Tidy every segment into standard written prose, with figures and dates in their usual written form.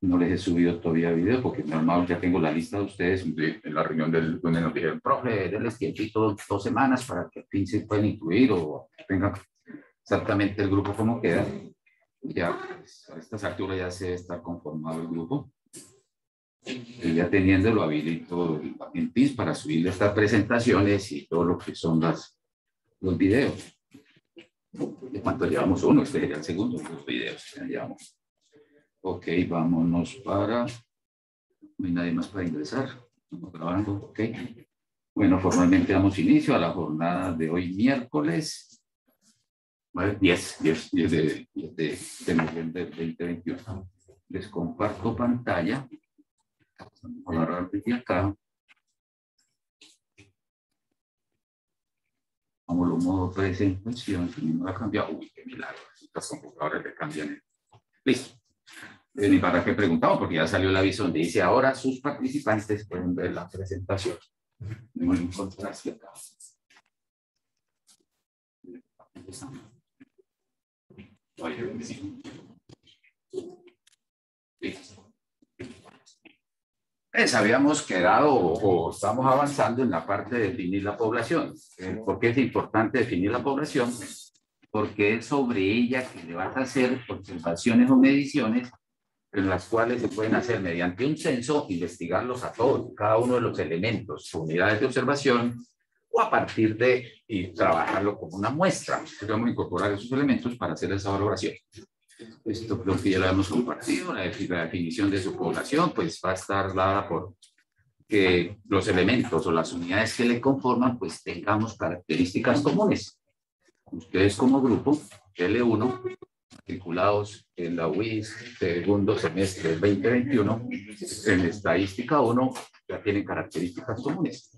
No les he subido todavía video porque normal ya tengo la lista de ustedes en la reunión del lunes nos dijeron, profe, denles tiempito 2 semanas para que al fin se puedan incluir o tengan exactamente el grupo como queda. Ya pues, a estas alturas ya se debe estar conformado el grupo. Y ya teniéndolo habilito en Teams para subir estas presentaciones y todo lo que son los videos. ¿De cuánto llevamos? Uno, este sería el segundo, los videos ya llevamos. Ok, vámonos para... No hay nadie más para ingresar. Estamos grabando, ok. Bueno, formalmente damos inicio a la jornada de hoy miércoles. 10 de noviembre del 2021. Les comparto pantalla. Vamos a agarrar desde acá. Vamos a modo presentación. Si no la cambia. Uy, qué milagro. Estas computadoras le cambian. Listo. Ni para qué preguntamos, porque ya salió el aviso donde dice ahora sus participantes pueden ver la presentación. No lo encontraste acá. Pues habíamos quedado o estamos avanzando en la parte de definir la población. ¿Por qué es importante definir la población? Porque es sobre ella que le vas a hacer observaciones o mediciones en las cuales se pueden hacer mediante un censo, investigarlos a todos, cada uno de los elementos, unidades de observación, o a partir de y trabajarlo como una muestra. Vamos a incorporar esos elementos para hacer esa valoración. Esto creo que ya lo hemos compartido, la definición de su población, pues va a estar dada por que los elementos o las unidades que le conforman, pues tengamos características comunes. Ustedes como grupo, L1, matriculados en la UIS segundo semestre del 2021, en estadística 1 ya tienen características comunes.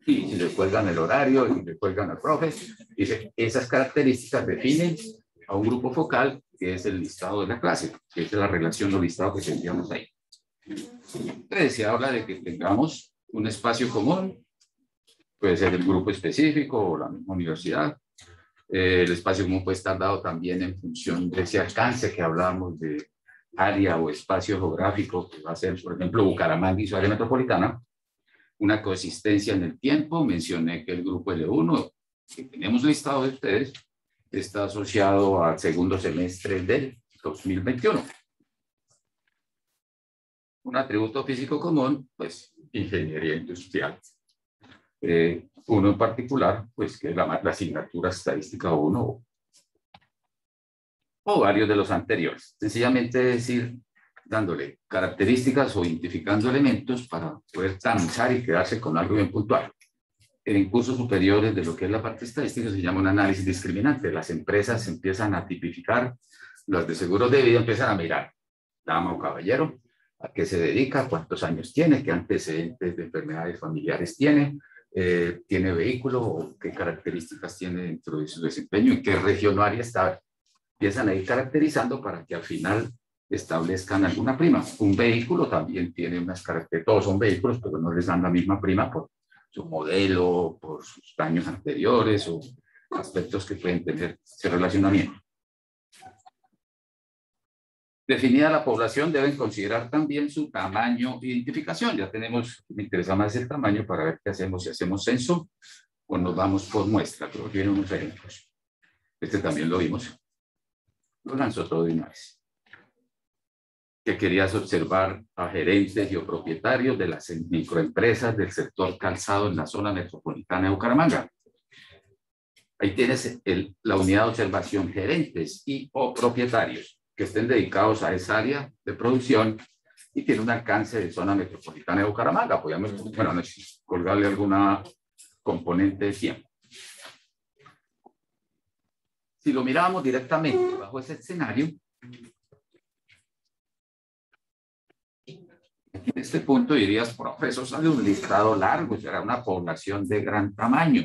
Y si le cuelgan el horario y le cuelgan al profe, dice, esas características definen a un grupo focal que es el listado de la clase, que es la relación o listado que tendríamos ahí. Entonces se habla de que tengamos un espacio común, puede ser el grupo específico o la misma universidad. El espacio común puede estar dado también en función de ese alcance que hablábamos de área o espacio geográfico, que va a ser, por ejemplo, Bucaramanga y su área metropolitana. Una coexistencia en el tiempo, mencioné que el grupo L1, que tenemos listado de ustedes, está asociado al segundo semestre del 2021. Un atributo físico común, pues, ingeniería industrial. Uno en particular, pues que es la asignatura estadística 1 o varios de los anteriores. Sencillamente decir, dándole características o identificando elementos para poder tamizar y quedarse con algo bien puntual. En cursos superiores de lo que es la parte estadística se llama un análisis discriminante. Las empresas empiezan a tipificar, las de seguros de vida empiezan a mirar, dama o caballero, a qué se dedica, cuántos años tiene, qué antecedentes de enfermedades familiares tiene vehículo o qué características tiene dentro de su desempeño, en qué región o área está. Empiezan a ir caracterizando para que al final establezcan alguna prima. Un vehículo también tiene unas características, todos son vehículos, pero no les dan la misma prima por su modelo, por sus daños anteriores o aspectos que pueden tener ese relacionamiento. Definida la población, deben considerar también su tamaño e identificación. Ya tenemos, me interesa más el tamaño para ver qué hacemos, si hacemos censo o nos vamos por muestra. Creo que vienen unos ejemplos. Este también lo vimos. Lo lanzó todo de una vez. Que querías observar a gerentes y o propietarios de las microempresas del sector calzado en la zona metropolitana de Bucaramanga. Ahí tienes la unidad de observación gerentes y o propietarios que estén dedicados a esa área de producción y tiene un alcance de zona metropolitana de Bucaramanga. Podríamos, bueno, no sé, colgarle alguna componente de tiempo. Si lo mirábamos directamente bajo ese escenario, en este punto dirías, profesor, sale un listado largo, será una población de gran tamaño.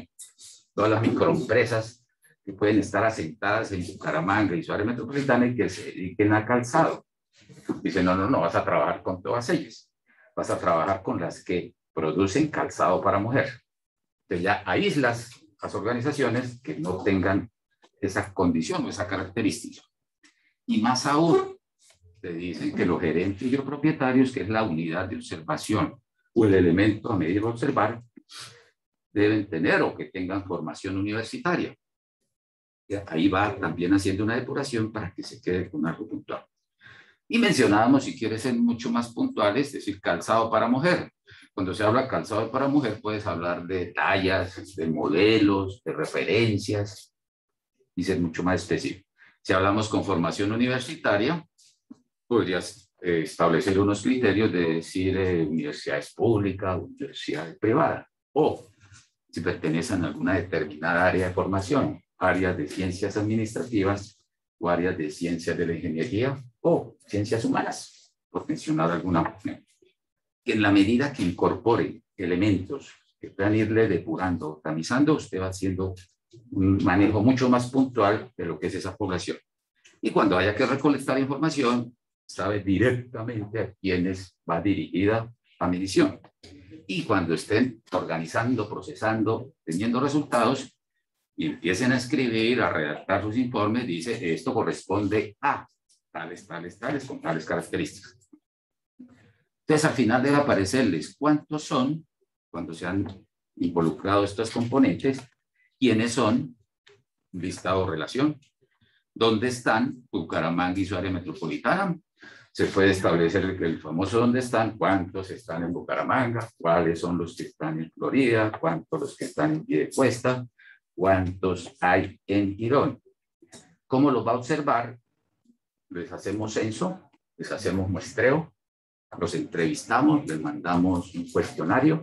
Todas las microempresas que pueden estar asentadas en Bucaramanga y su área metropolitana y que se dediquen a calzado. Dice, no, vas a trabajar con todas ellas. Vas a trabajar con las que producen calzado para mujer. Entonces ya aíslas las organizaciones que no tengan esa condición o esa característica. Y más aún, te dicen que los gerentes y los propietarios, que es la unidad de observación o el elemento a medir o observar, deben tener o que tengan formación universitaria. Y ahí va también haciendo una depuración para que se quede con algo puntual. Y mencionábamos, si quieres ser mucho más puntuales, es decir, calzado para mujer. Cuando se habla calzado para mujer, puedes hablar de tallas, de modelos, de referencias y ser mucho más específico. Si hablamos con formación universitaria, podrías establecer unos criterios de decir universidades públicas, universidades privadas, o si pertenecen a alguna determinada área de formación, áreas de ciencias administrativas o áreas de ciencias de la ingeniería o ciencias humanas, por mencionar alguna. Que en la medida que incorpore elementos que puedan irle depurando, tamizando, usted va haciendo un manejo mucho más puntual de lo que es esa población. Y cuando haya que recolectar información, sabe directamente a quiénes va dirigida la medición. Y cuando estén organizando, procesando, teniendo resultados, y empiecen a escribir, a redactar sus informes, dice, esto corresponde a tales, tales, tales, con tales características. Entonces, al final debe aparecerles cuántos son, cuando se han involucrado estos componentes, quiénes son, listado o relación, dónde están Bucaramanga y su área metropolitana. Se puede establecer el famoso dónde están, cuántos están en Bucaramanga, cuáles son los que están en Florida, cuántos los que están en Piedecuesta, cuántos hay en Girón. ¿Cómo los va a observar? Les hacemos censo, les hacemos muestreo, los entrevistamos, les mandamos un cuestionario.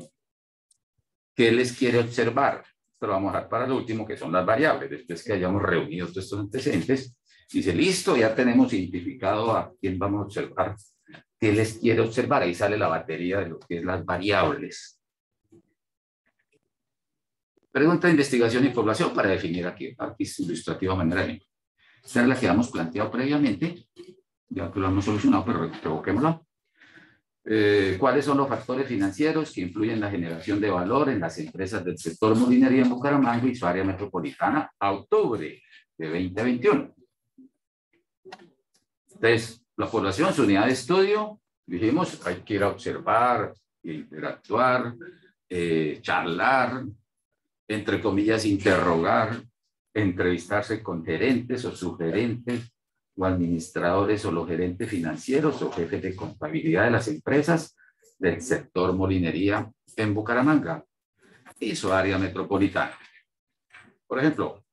¿Qué les quiere observar? Esto lo vamos a dejar para lo último, que son las variables. Después que hayamos reunido todos estos antecedentes, dice, listo, ya tenemos identificado a quién vamos a observar. ¿Qué les quiere observar? Ahí sale la batería de lo que es las variables. Pregunta de investigación y población para definir aquí ilustrativa manera de. Esta es la que hemos planteado previamente, ya que lo hemos solucionado, pero revoquémoslo. ¿Cuáles son los factores financieros que influyen en la generación de valor en las empresas del sector molinería en Bucaramanga y su área metropolitana a octubre de 2021? Entonces, la población, su unidad de estudio, dijimos, hay que ir a observar, interactuar, charlar, entre comillas, interrogar, entrevistarse con gerentes o subgerentes o administradores o los gerentes financieros o jefes de contabilidad de las empresas del sector molinería en Bucaramanga y su área metropolitana. Por ejemplo,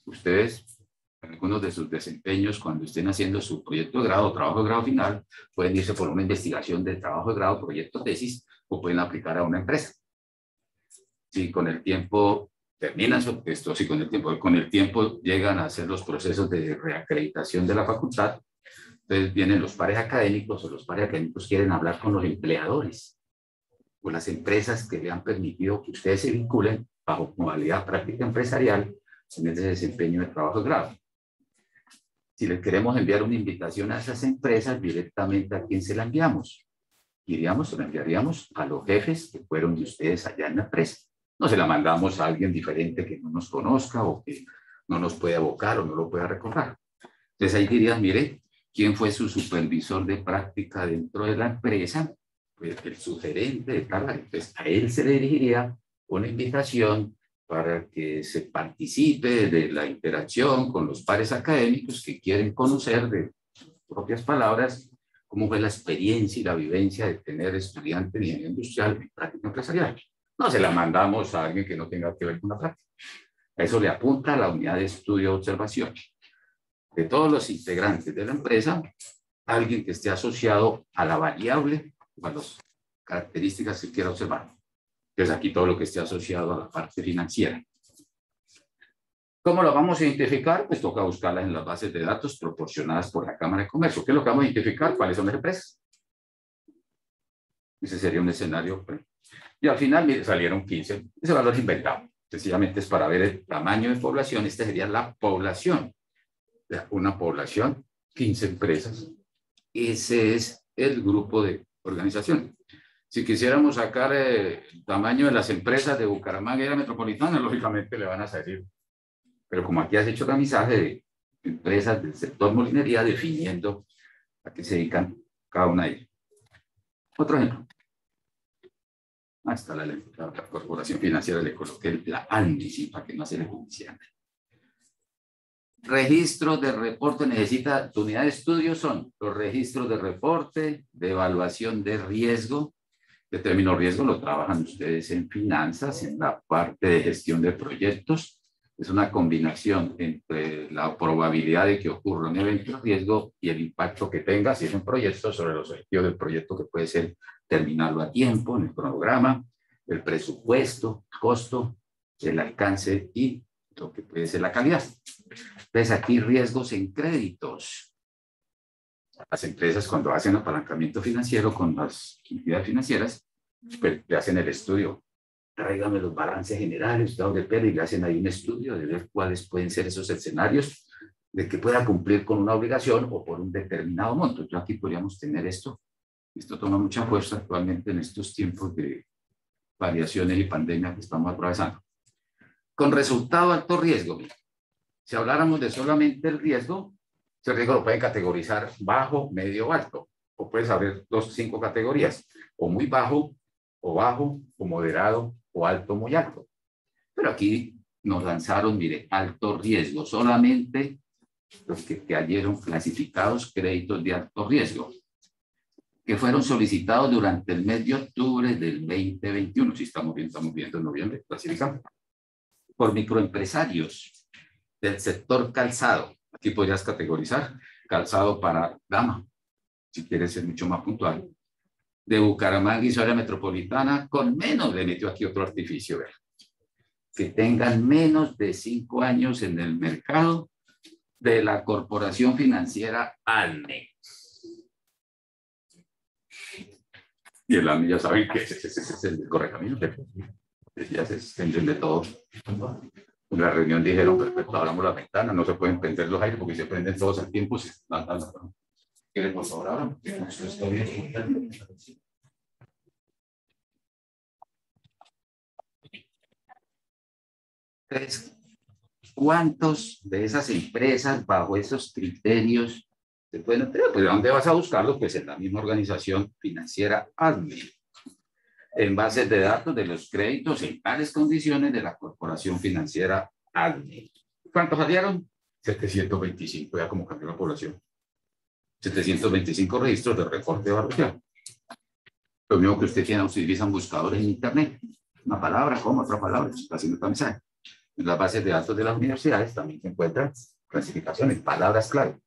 ustedes, en algunos de sus desempeños, cuando estén haciendo su proyecto de grado o trabajo de grado final, pueden irse por una investigación de trabajo de grado, proyecto, tesis, o pueden aplicar a una empresa. Si con el tiempo terminan su texto, si con el tiempo llegan a hacer los procesos de reacreditación de la facultad, entonces vienen los pares académicos o los pares académicos quieren hablar con los empleadores o las empresas que le han permitido que ustedes se vinculen bajo modalidad práctica empresarial en ese desempeño de trabajo de grado. Si les queremos enviar una invitación a esas empresas, directamente a quién se la enviamos. Se la enviaríamos a los jefes que fueron de ustedes allá en la empresa. No se la mandamos a alguien diferente que no nos conozca o que no nos pueda evocar o no lo pueda recordar. Entonces ahí dirías, mire, ¿quién fue su supervisor de práctica dentro de la empresa? Pues el sugerente de tal. Entonces a él se le dirigiría una invitación para que se participe de la interacción con los pares académicos que quieren conocer de propias palabras cómo fue la experiencia y la vivencia de tener estudiante de ingeniería industrial en práctica empresarial. No se la mandamos a alguien que no tenga que ver con la práctica. A eso le apunta la unidad de estudio de observación. De todos los integrantes de la empresa, alguien que esté asociado a la variable o a las características que quiera observar. Entonces aquí todo lo que esté asociado a la parte financiera. ¿Cómo lo vamos a identificar? Pues toca buscarlas en las bases de datos proporcionadas por la Cámara de Comercio. ¿Qué es lo que vamos a identificar? ¿Cuáles son las empresas? Ese sería un escenario. Y al final, mire, salieron 15. Ese valor es inventado. Sencillamente es para ver el tamaño de población. Esta sería la población. Una población, 15 empresas. Ese es el grupo de organización. Si quisiéramos sacar el tamaño de las empresas de Bucaramanga y la metropolitana, lógicamente le van a salir. Pero como aquí has hecho tamizaje empresas del sector molinería, definiendo a qué se dedican cada una de ellas. Otro ejemplo. Ahí está la corporación financiera, le coloqué la ANDI, para que no se le judicial. Registros de reporte necesita, tu unidad de estudio son los registros de reporte, de evaluación de riesgo. De término riesgo lo trabajan ustedes en finanzas, en la parte de gestión de proyectos. Es una combinación entre la probabilidad de que ocurra un evento de riesgo y el impacto que tenga, si es un proyecto, sobre los objetivos del proyecto, que puede ser terminarlo a tiempo en el cronograma, el presupuesto, el costo, el alcance y lo que puede ser la calidad. Entonces aquí riesgos en créditos. Las empresas cuando hacen apalancamiento financiero con las entidades financieras, pues le hacen el estudio. Tráigame los balances generales, estados de pérdida, y le hacen ahí un estudio de ver cuáles pueden ser esos escenarios de que pueda cumplir con una obligación o por un determinado monto. Yo aquí podríamos tener esto. Esto toma mucha fuerza actualmente en estos tiempos de variaciones y pandemia que estamos atravesando. Con resultado alto riesgo, mira. Si habláramos de solamente el riesgo, ese riesgo lo pueden categorizar bajo, medio o alto. O puedes abrir 5 categorías, o muy bajo, o moderado, o alto, muy alto. Pero aquí nos lanzaron, mire, alto riesgo, solamente los que cayeron clasificados créditos de alto riesgo, que fueron solicitados durante el mes de octubre del 2021. Si estamos viendo en noviembre, clasificamos. Por microempresarios del sector calzado. Aquí podrías categorizar calzado para dama, si quieres ser mucho más puntual. De Bucaramanga y su área metropolitana, con menos, le metió aquí otro artificio, ¿verdad? Que tengan menos de 5 años en el mercado de la corporación financiera ANE. Y el ANE ya saben que ese es el correcamino. Ya se extienden de todo. En la reunión dijeron, perfecto, abramos la ventana, no se pueden prender los aires porque se prenden todos al tiempo. ¿Quieren por favor ahora? Esto bien. Entonces, ¿cuántos de esas empresas bajo esos criterios se pueden entregar? Pues ¿de dónde vas a buscarlo? Pues en la misma organización financiera ADME, en bases de datos de los créditos en tales condiciones de la corporación financiera ADME. ¿Cuántos salieron? 725, ya como cambió la población. 725 registros de reporte de evaluación. Lo mismo que usted tiene, utilizan buscadores en internet. Una palabra, como otra palabra, está haciendo tamizaje. En las bases de datos de las universidades también se encuentran clasificaciones, palabras clave.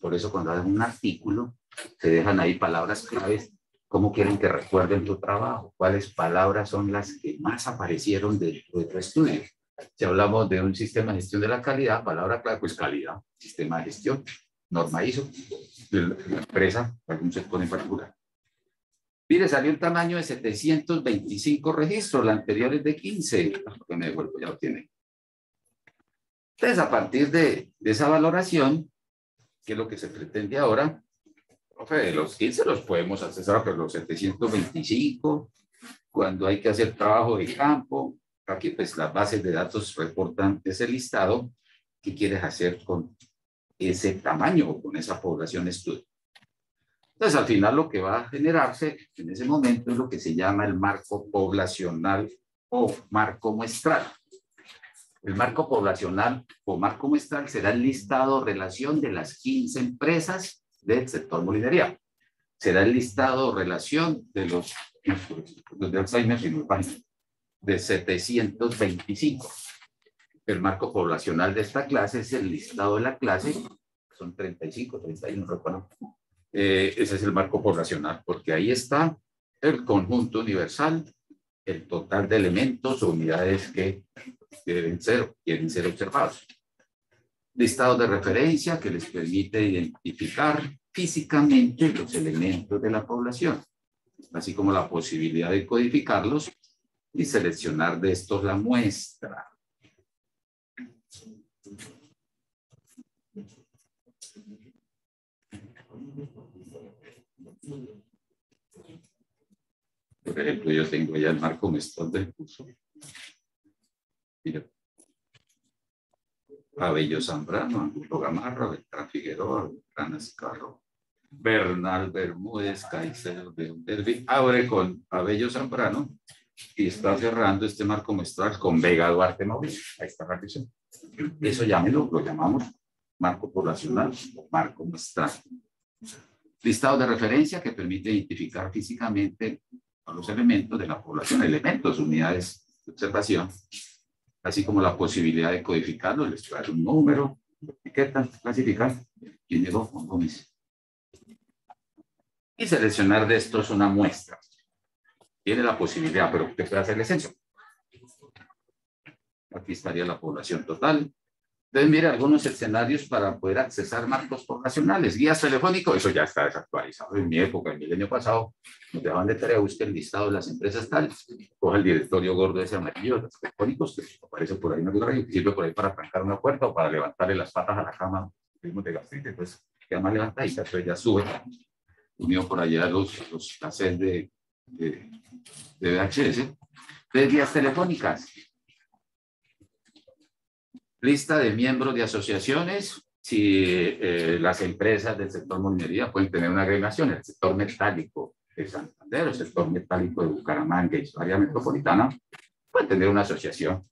Por eso cuando hacen un artículo, se dejan ahí palabras claves. ¿Cómo quieren que recuerden tu trabajo? ¿Cuáles palabras son las que más aparecieron dentro de tu estudio? Si hablamos de un sistema de gestión de la calidad, palabra clave, pues calidad, sistema de gestión, norma ISO, de la empresa, algún sector en particular. Mire, salió el tamaño de 725 registros, la anterior es de 15, porque me devuelvo, ya lo tiene. Entonces, a partir de esa valoración, ¿qué es lo que se pretende ahora? Profe, de los 15 los podemos accesar, pero los 725, cuando hay que hacer trabajo de campo, aquí pues las bases de datos reportan ese listado. ¿Qué quieres hacer con ese tamaño o con esa población de estudio? Entonces, al final lo que va a generarse en ese momento es lo que se llama el marco poblacional o marco muestral. El marco poblacional o marco muestral será el listado relación de las 15 empresas del sector molinería. Será el listado relación de los de Alzheimer y de 725. El marco poblacional de esta clase es el listado de la clase, son 35, 31, recuerdo. Ese es el marco poblacional, porque ahí está el conjunto universal, el total de elementos o unidades que quieren ser observados. Listados de referencia que les permite identificar físicamente los elementos de la población, así como la posibilidad de codificarlos y seleccionar de estos la muestra. Por ejemplo, yo tengo ya el marco muestral del curso. Mira. Abello Zambrano, Angulo Gamarra, Beltrán Figueroa, Beltrán Azcarro, Bernal Bermúdez, Caicedo, Derby, abre con Abello Zambrano y está cerrando este marco muestral con Vega Duarte Mauricio. Ahí está la visión. Eso llámelo, lo llamamos marco poblacional o marco muestral. Listado de referencia que permite identificar físicamente a los elementos de la población, elementos, unidades de observación, así como la posibilidad de codificarlo, les trae un número, etiqueta, clasificar, quién llegó, con Gómez. Y seleccionar de estos una muestra. Tiene la posibilidad, pero usted puede hacerle censo. Aquí estaría la población total. Entonces, mire, algunos escenarios para poder accesar marcos poblacionales. Guías telefónicos, eso ya está desactualizado. En mi época, en el año pasado, nos dejaban de tarea, busque el listado de las empresas tales, coja el directorio gordo ese amarillo de los telefónicos, que aparece por ahí en el lugar, y sirve por ahí para trancar una puerta o para levantarle las patas a la cama de gastrite, pues queda más levantadita, entonces ya sube, unido por allá la sed de VHS. Entonces, guías telefónicas. Lista de miembros de asociaciones. Si las empresas del sector minería pueden tener una agregación, el sector metálico de Santander, el sector metálico de Bucaramanga y su área metropolitana, pueden tener una asociación.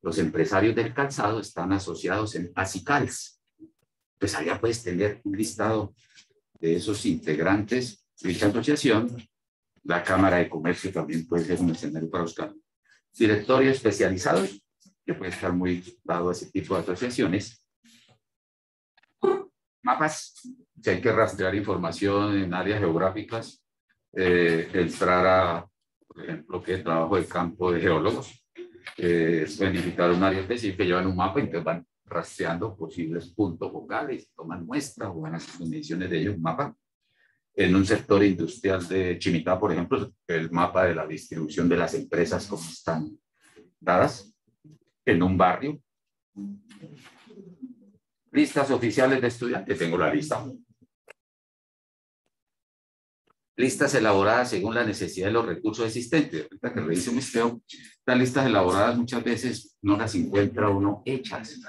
Los empresarios del calzado están asociados en ASICALS. Pues allá puedes tener un listado de esos integrantes de dicha asociación. La Cámara de Comercio también puede ser un escenario para buscar. Directorios especializados, que puede estar muy dado a ese tipo de asociaciones. Mapas, si hay que rastrear información en áreas geográficas, entrar a, por ejemplo, que trabajo de campo de geólogos, identificar un área específica, llevan un mapa y entonces van rastreando posibles puntos focales, toman muestras o van haciendo mediciones de ellos, un mapa. En un sector industrial de Chimitá, por ejemplo, el mapa de la distribución de las empresas, cómo están dadas. En un barrio. Listas oficiales de estudiantes, tengo la lista. Listas elaboradas según la necesidad de los recursos existentes. Ahorita que revise un misteo, estas listas elaboradas muchas veces no las encuentra uno hechas.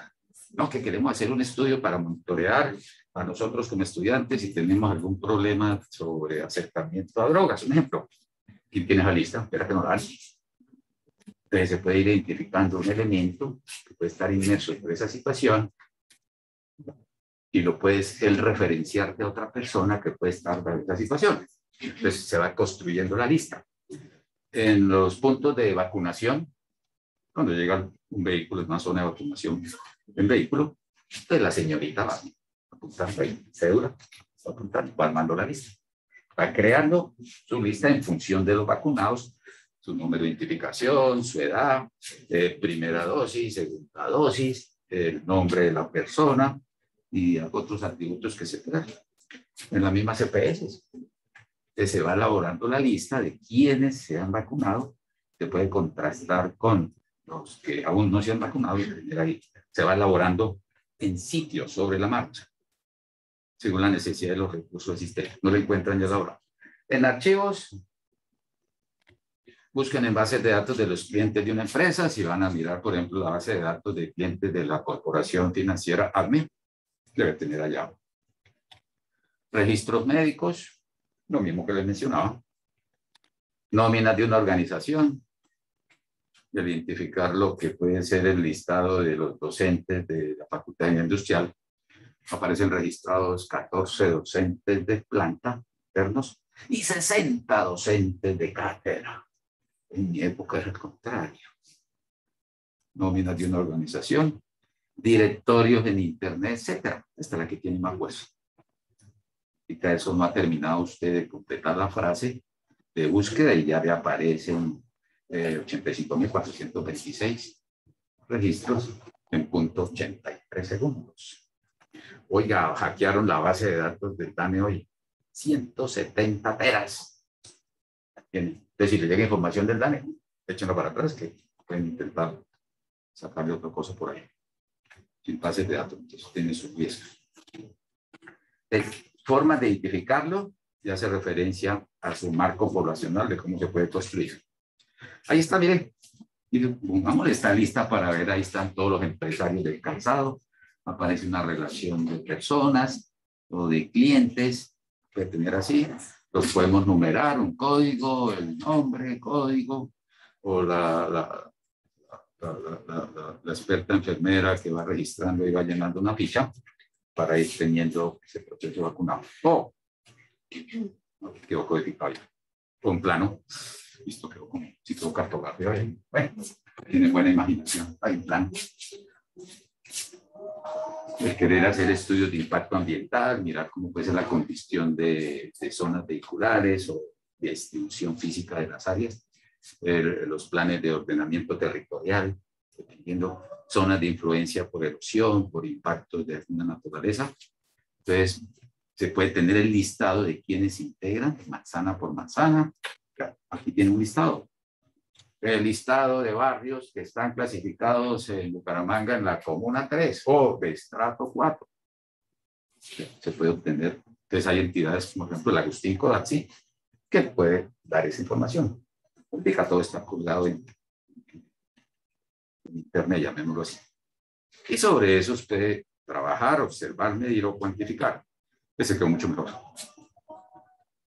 No, que queremos hacer un estudio para monitorear a nosotros como estudiantes si tenemos algún problema sobre acercamiento a drogas. Un ejemplo, ¿quién tiene esa lista? Espera que no la dan. Entonces se puede ir identificando un elemento que puede estar inmerso en esa situación y lo puedes el referenciarte a otra persona que puede estar en esa situación. Entonces se va construyendo la lista. En los puntos de vacunación, cuando llega un vehículo, es una zona de vacunación en vehículo, pues la señorita va apuntando ahí, cédula, va apuntando, va armando la lista. Va creando su lista en función de los vacunados, su número de identificación, su edad, primera dosis, segunda dosis, el nombre de la persona y otros atributos que se crean en la misma CPS. Se va elaborando la lista de quienes se han vacunado, se puede contrastar con los que aún no se han vacunado y se va elaborando en sitio sobre la marcha, según la necesidad de los recursos existentes. No lo encuentran ya ahora. En archivos, busquen en bases de datos de los clientes de una empresa. Si van a mirar, por ejemplo, la base de datos de clientes de la corporación financiera ADME, debe tener allá. Registros médicos, lo mismo que les mencionaba. Nóminas de una organización, identificar lo que puede ser el listado de los docentes de la Facultad de Ingeniería Industrial. Aparecen registrados 14 docentes de planta internos y 60 docentes de cátedra. En mi época era el contrario. Nóminas de una organización, directorios en internet, etcétera. Esta es la que tiene más hueso. Y cada eso no ha terminado usted de completar la frase de búsqueda y ya le aparecen 85.426 registros en punto 83 segundos. Oiga, hackearon la base de datos del DANE hoy. 170 teras. Entonces, si le llega información del DANE, échenlo para atrás, que pueden intentar sacarle otra cosa por ahí. Sin bases de datos, entonces tiene sus riesgos. Formas de identificarlo, ya hace referencia a su marco poblacional de cómo se puede construir. Ahí está, miren, Y pongamos esta lista para ver, ahí están todos los empresarios del calzado, aparece una relación de personas o de clientes, puede tener así, los podemos numerar, un código, el nombre, código, o la experta enfermera que va registrando y va llenando una ficha para ir teniendo ese proceso vacunado. O, quedó codificado ya. Con plano, listo, quedó como, si quedó cartografía, bueno, tiene buena imaginación, hay un plan. El querer hacer estudios de impacto ambiental, mirar cómo puede ser la condición de zonas vehiculares o de distribución física de las áreas, los planes de ordenamiento territorial, dependiendo zonas de influencia por erosión, por impactos de alguna naturaleza. Entonces, se puede tener el listado de quienes integran, manzana por manzana. Aquí tiene un listado. El listado de barrios que están clasificados en Bucaramanga en la Comuna 3 o de estrato 4. Se puede obtener. Entonces hay entidades, como por ejemplo el Agustín Codazzi, que puede dar esa información. Publica, todo está colgado en internet, llamémoslo así. Y sobre eso usted trabajar, observar, medir o cuantificar. Ese quedó mucho mejor.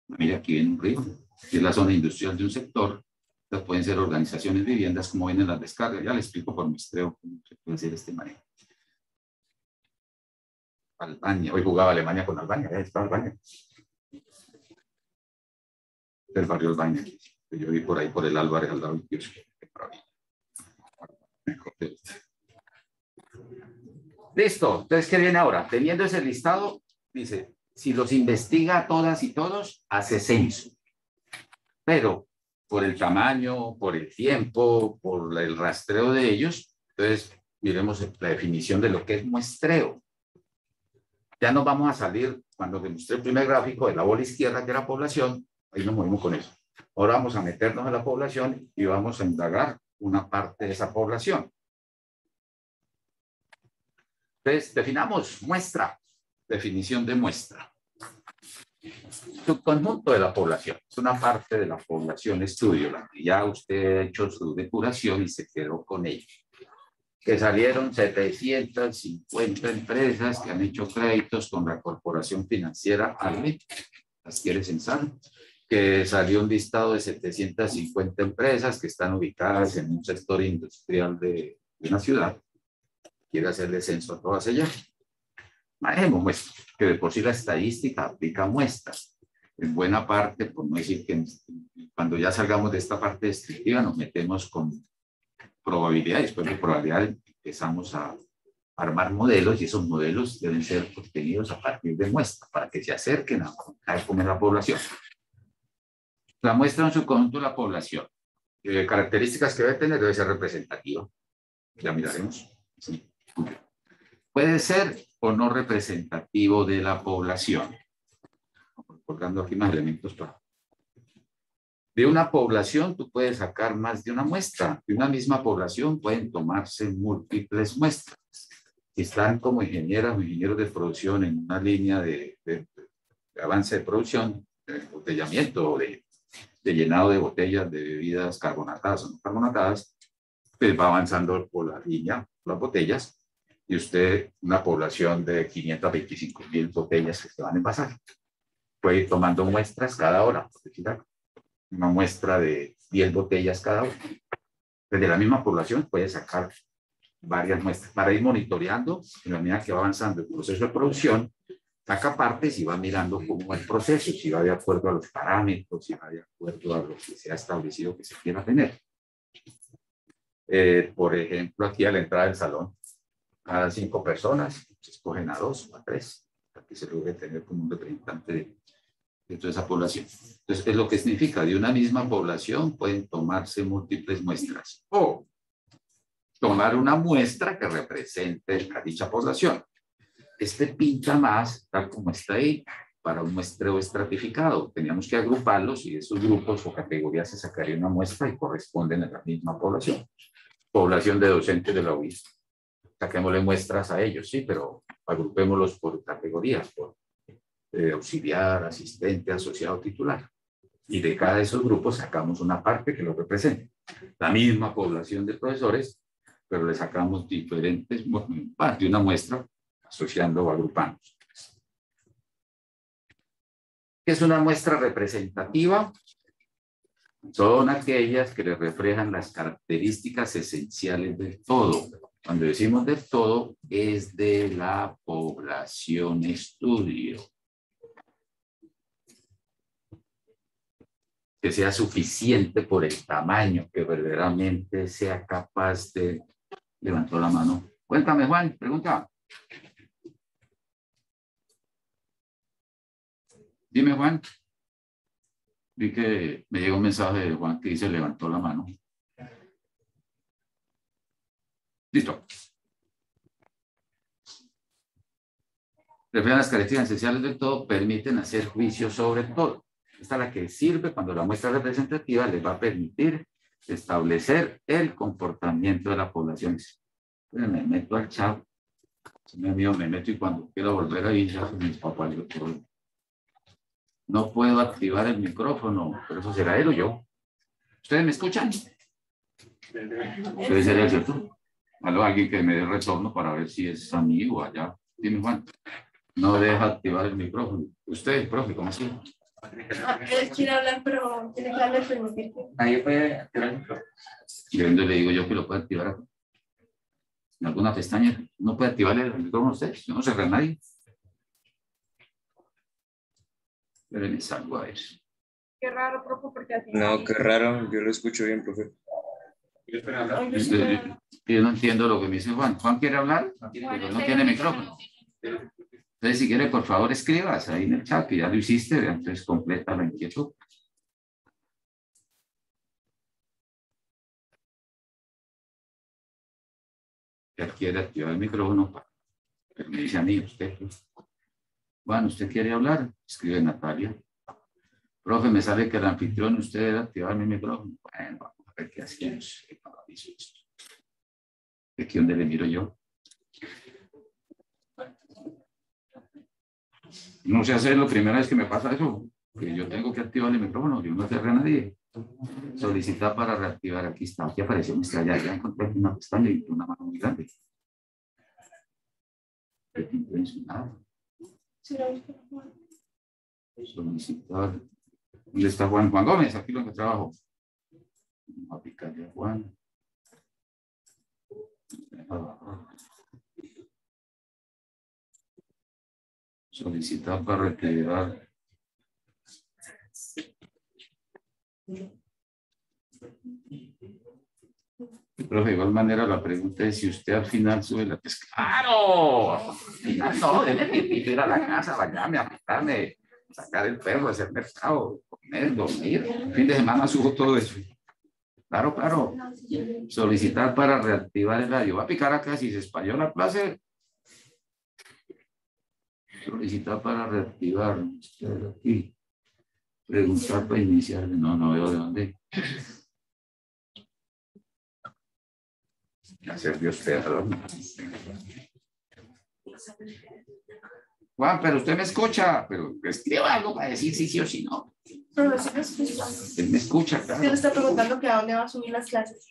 Mira, aquí viene un río, que es la zona industrial de un sector. Estas pueden ser organizaciones, viviendas, como ven en las descargas. Ya les explico por muestreo cómo se puede hacer este manejo. Albania, hoy jugaba Alemania con Albania, está Albania. El barrio Albania, que yo vi por ahí, por el Álvarez, al lado del kiosco. Listo, entonces, ¿qué viene ahora? Teniendo ese listado, dice, si los investiga todas y todos, hace censo. Pero por el tamaño, por el tiempo, por el rastreo de ellos, entonces miremos la definición de lo que es muestreo. Ya nos vamos a salir, cuando demostré el primer gráfico de la bola izquierda, que era población, ahí nos movimos con eso. Ahora vamos a meternos en la población y vamos a indagar una parte de esa población. Entonces, definamos muestra, definición de muestra. Subconjunto de la población, es una parte de la población estudio, la que ya usted ha hecho su depuración y se quedó con ella. Que salieron 750 empresas que han hecho créditos con la corporación financiera ARLE, las quiere censar, que salió un listado de 750 empresas que están ubicadas en un sector industrial de una ciudad, quiere hacerle censo a todas ellas. Manejemos muestras, que de por sí la estadística aplica muestras. En buena parte, por no decir que cuando ya salgamos de esta parte descriptiva nos metemos con probabilidades. Después de probabilidad empezamos a armar modelos y esos modelos deben ser obtenidos a partir de muestras para que se acerquen a cómo es la población. La muestra en su conjunto de la población. Características que debe tener, debe ser representativa. Ya miraremos. Sí. Puede ser o no representativo de la población. Colgando aquí más elementos para. De una población tú puedes sacar más de una muestra. De una misma población pueden tomarse múltiples muestras. Si están como ingenieras o ingenieros de producción en una línea de avance de producción, de embotellamiento o de llenado de botellas de bebidas carbonatadas o no carbonatadas, pues va avanzando por la línea, las botellas, y usted, una población de 525,000 botellas que se van a envasar, puede ir tomando muestras cada hora, por decir algo. Una muestra de 10 botellas cada hora. Desde la misma población puede sacar varias muestras para ir monitoreando en la medida que va avanzando el proceso de producción, saca partes y va mirando cómo va el proceso, si va de acuerdo a los parámetros, si va de acuerdo a lo que se ha establecido que se quiera tener. Por ejemplo, aquí a la entrada del salón, a 5 personas, se escogen a 2 o a 3, para que se logre tener como un representante de toda esa población. Entonces, es lo que significa, de una misma población pueden tomarse múltiples muestras o tomar una muestra que represente a dicha población. Este pinta más, tal como está ahí, para un muestreo estratificado. Teníamos que agruparlos y de esos grupos o categorías se sacaría una muestra y corresponden a la misma población. Población de docentes de la UIS. Saquémosle muestras a ellos, sí, pero agrupémoslos por categorías, por auxiliar, asistente, asociado, titular. Y de cada de esos grupos sacamos una parte que lo represente. la misma población de profesores, pero le sacamos diferentes, parte de una muestra, asociando o agrupando. ¿Qué es una muestra representativa? Son aquellas que le reflejan las características esenciales del todo. Cuando decimos del todo, es de la población estudio. Que sea suficiente por el tamaño, que verdaderamente sea capaz de... Levantó la mano. Cuéntame, Juan, pregunta. Dime, Juan. Vi que me llegó un mensaje de Juan que dice levantó la mano. Listo. Reflejan las características esenciales del todo, permiten hacer juicios sobre todo. Esta es la que sirve cuando la muestra representativa les va a permitir establecer el comportamiento de la población. Me meto al chat, me meto y cuando quiero volver ahí ya son mis papás. No puedo activar el micrófono, pero eso será él o yo. ¿Ustedes me escuchan? Debe ser él, ¿cierto? Aló, alguien que me dé retorno para ver si es amigo o allá. Dime, Juan. No deja activar el micrófono. Usted, profe, ¿cómo así? Él quiere hablar, pero tiene que darle permitir. Ahí puede activar el micrófono. ¿Y dónde le digo yo que lo puede activar acá? ¿En alguna pestaña? ¿No puede activar el micrófono usted? Yo no cerré a nadie. Pero me salgo a eso. Qué raro, profe, porque así. No, qué raro. Yo lo escucho bien, profe. Yo no entiendo lo que me dice Juan. ¿Juan quiere hablar? Pero no tiene micrófono. Entonces, si quiere, por favor, escribas ahí en el chat, que ya lo hiciste, entonces completa la inquietud. Ya quiere activar el micrófono, pero me dice a mí, usted. Bueno, ¿usted quiere hablar? Escribe Natalia. Profe, me sale que el anfitrión, usted debe activar mi micrófono. Bueno, vamos a ver qué hacemos. Qué maravilloso esto. Aquí donde le miro yo. No sé hacer la primera vez que me pasa eso, que yo tengo que activar el micrófono, yo no cerré a nadie. Solicitar para reactivar, aquí está, aquí apareció mi estrella, ya encontré una pestaña y una mano muy grande. Solicitar. ¿Dónde está Juan? Juan Gómez, aquí lo que trabajo. Vamos a aplicarle a Juan. Solicitar para reactivar. Pero de igual manera la pregunta es si usted al final sube la pesca. ¡Claro! Al final no, debe ir a la casa, bañarme, apretarme, sacar el perro, hacer mercado, comer, dormir. El fin de semana subo todo eso. Claro, claro. Solicitar para reactivar el radio. Va a picar acá si se español la clase. Solicitar para reactivar. Aquí. Preguntar para iniciar. No veo de dónde. Hacer Dios peor. Juan, pero usted me escucha, pero escriba algo para decir si sí o si no. Pero sí me escucha. Él me escucha, claro. Usted le está preguntando que a dónde va a subir las clases.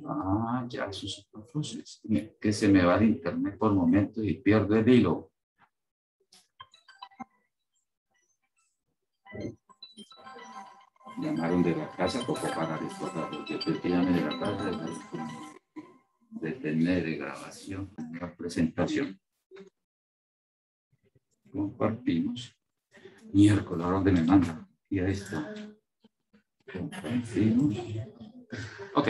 Ah, ya, sus profes. Que se me va de internet por momentos y pierdo el hilo. Llamaron de la casa, tocó pagar esto, después que llame de la casa, detener de grabación, la presentación. Compartimos. Miércoles, ¿a dónde me manda? Y a esto. Compartimos. Ok.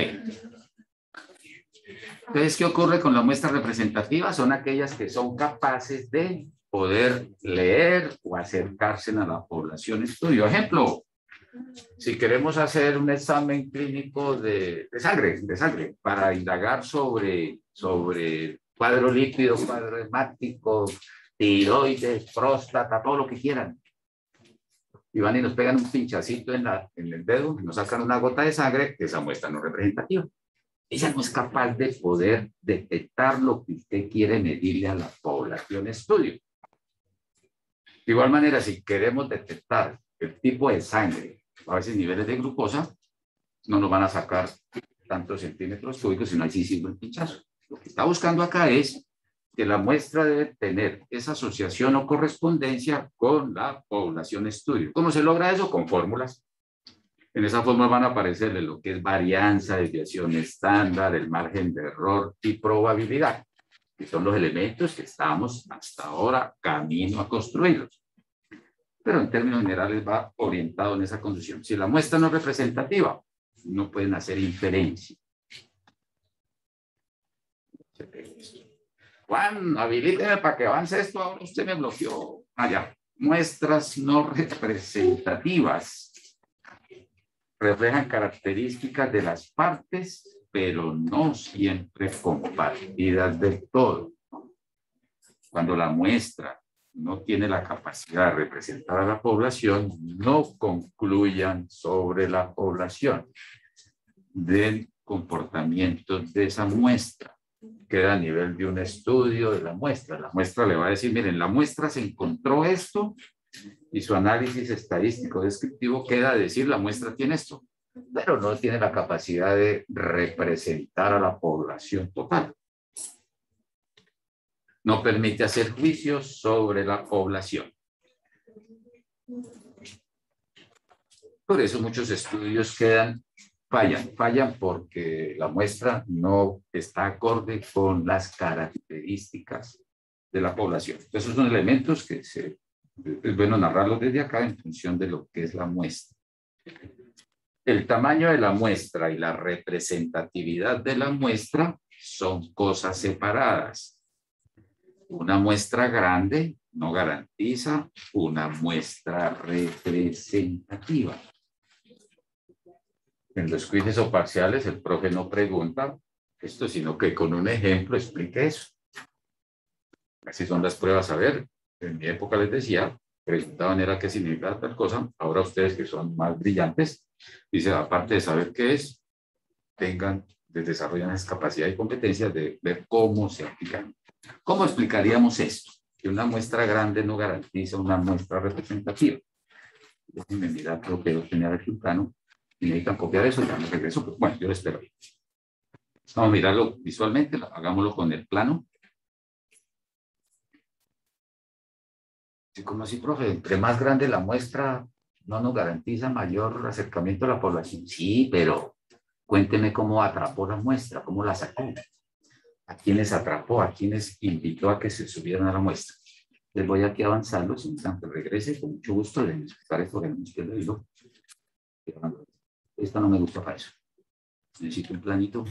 Entonces, ¿qué ocurre con la muestra representativa? Son aquellas que son capaces de poder leer o acercarse a la población estudio. Ejemplo, si queremos hacer un examen clínico de sangre, para indagar sobre cuadro líquido, cuadro hemático, tiroides, próstata, todo lo que quieran. Y van y nos pegan un pinchacito en el dedo y nos sacan una gota de sangre, esa muestra no es representativa. Ella no es capaz de poder detectar lo que usted quiere medirle a la población estudio. De igual manera, si queremos detectar el tipo de sangre, a veces niveles de glucosa, no nos van a sacar tantos centímetros cúbicos, sino así sirve el pinchazo. Lo que está buscando acá es que la muestra debe tener esa asociación o correspondencia con la población estudio. ¿Cómo se logra eso? Con fórmulas. En esa fórmula van a aparecerle lo que es varianza, desviación estándar, el margen de error y probabilidad, que son los elementos que estamos hasta ahora camino a construirlos. Pero en términos generales va orientado en esa condición. Si la muestra no es representativa, no pueden hacer inferencia. Juan, habilíteme para que avance esto. Ahora usted me bloqueó. Allá. Muestras no representativas reflejan características de las partes, pero no siempre compartidas del todo. Cuando la muestra no tiene la capacidad de representar a la población, no concluyan sobre la población del comportamiento de esa muestra. Queda a nivel de un estudio de la muestra. La muestra le va a decir, miren, la muestra se encontró esto y su análisis estadístico descriptivo queda a decir, la muestra tiene esto, pero no tiene la capacidad de representar a la población total. No permite hacer juicios sobre la población. Por eso muchos estudios fallan porque la muestra no está acorde con las características de la población. Esos son elementos que es bueno narrarlos desde acá en función de lo que es la muestra. El tamaño de la muestra y la representatividad de la muestra son cosas separadas. Una muestra grande no garantiza una muestra representativa. En los quizzes o parciales el profe no pregunta esto, sino que con un ejemplo explique eso. Así son las pruebas. A ver, en mi época les decía, preguntaban era qué significa tal cosa. Ahora ustedes que son más brillantes, dice, aparte de saber qué es, desarrollan esa capacidad y competencias de ver cómo se aplican. ¿Cómo explicaríamos esto? Que una muestra grande no garantiza una muestra representativa. Déjenme mirar, creo que yo tenía aquí un plano y necesitan copiar eso y ya me regreso. Pues, bueno, yo lo espero. Vamos a mirarlo visualmente, hagámoslo con el plano. ¿Cómo así, profe? Entre más grande la muestra, no nos garantiza mayor acercamiento a la población. Sí, pero cuénteme cómo atrapó la muestra, cómo la sacó. ¿A quiénes atrapó? ¿A quiénes invitó a que se subieran a la muestra? Les voy aquí avanzando, sin tanto regrese, con mucho gusto, les explicaré esto que no es que le digo. Esta no me gusta para eso. Necesito un planito.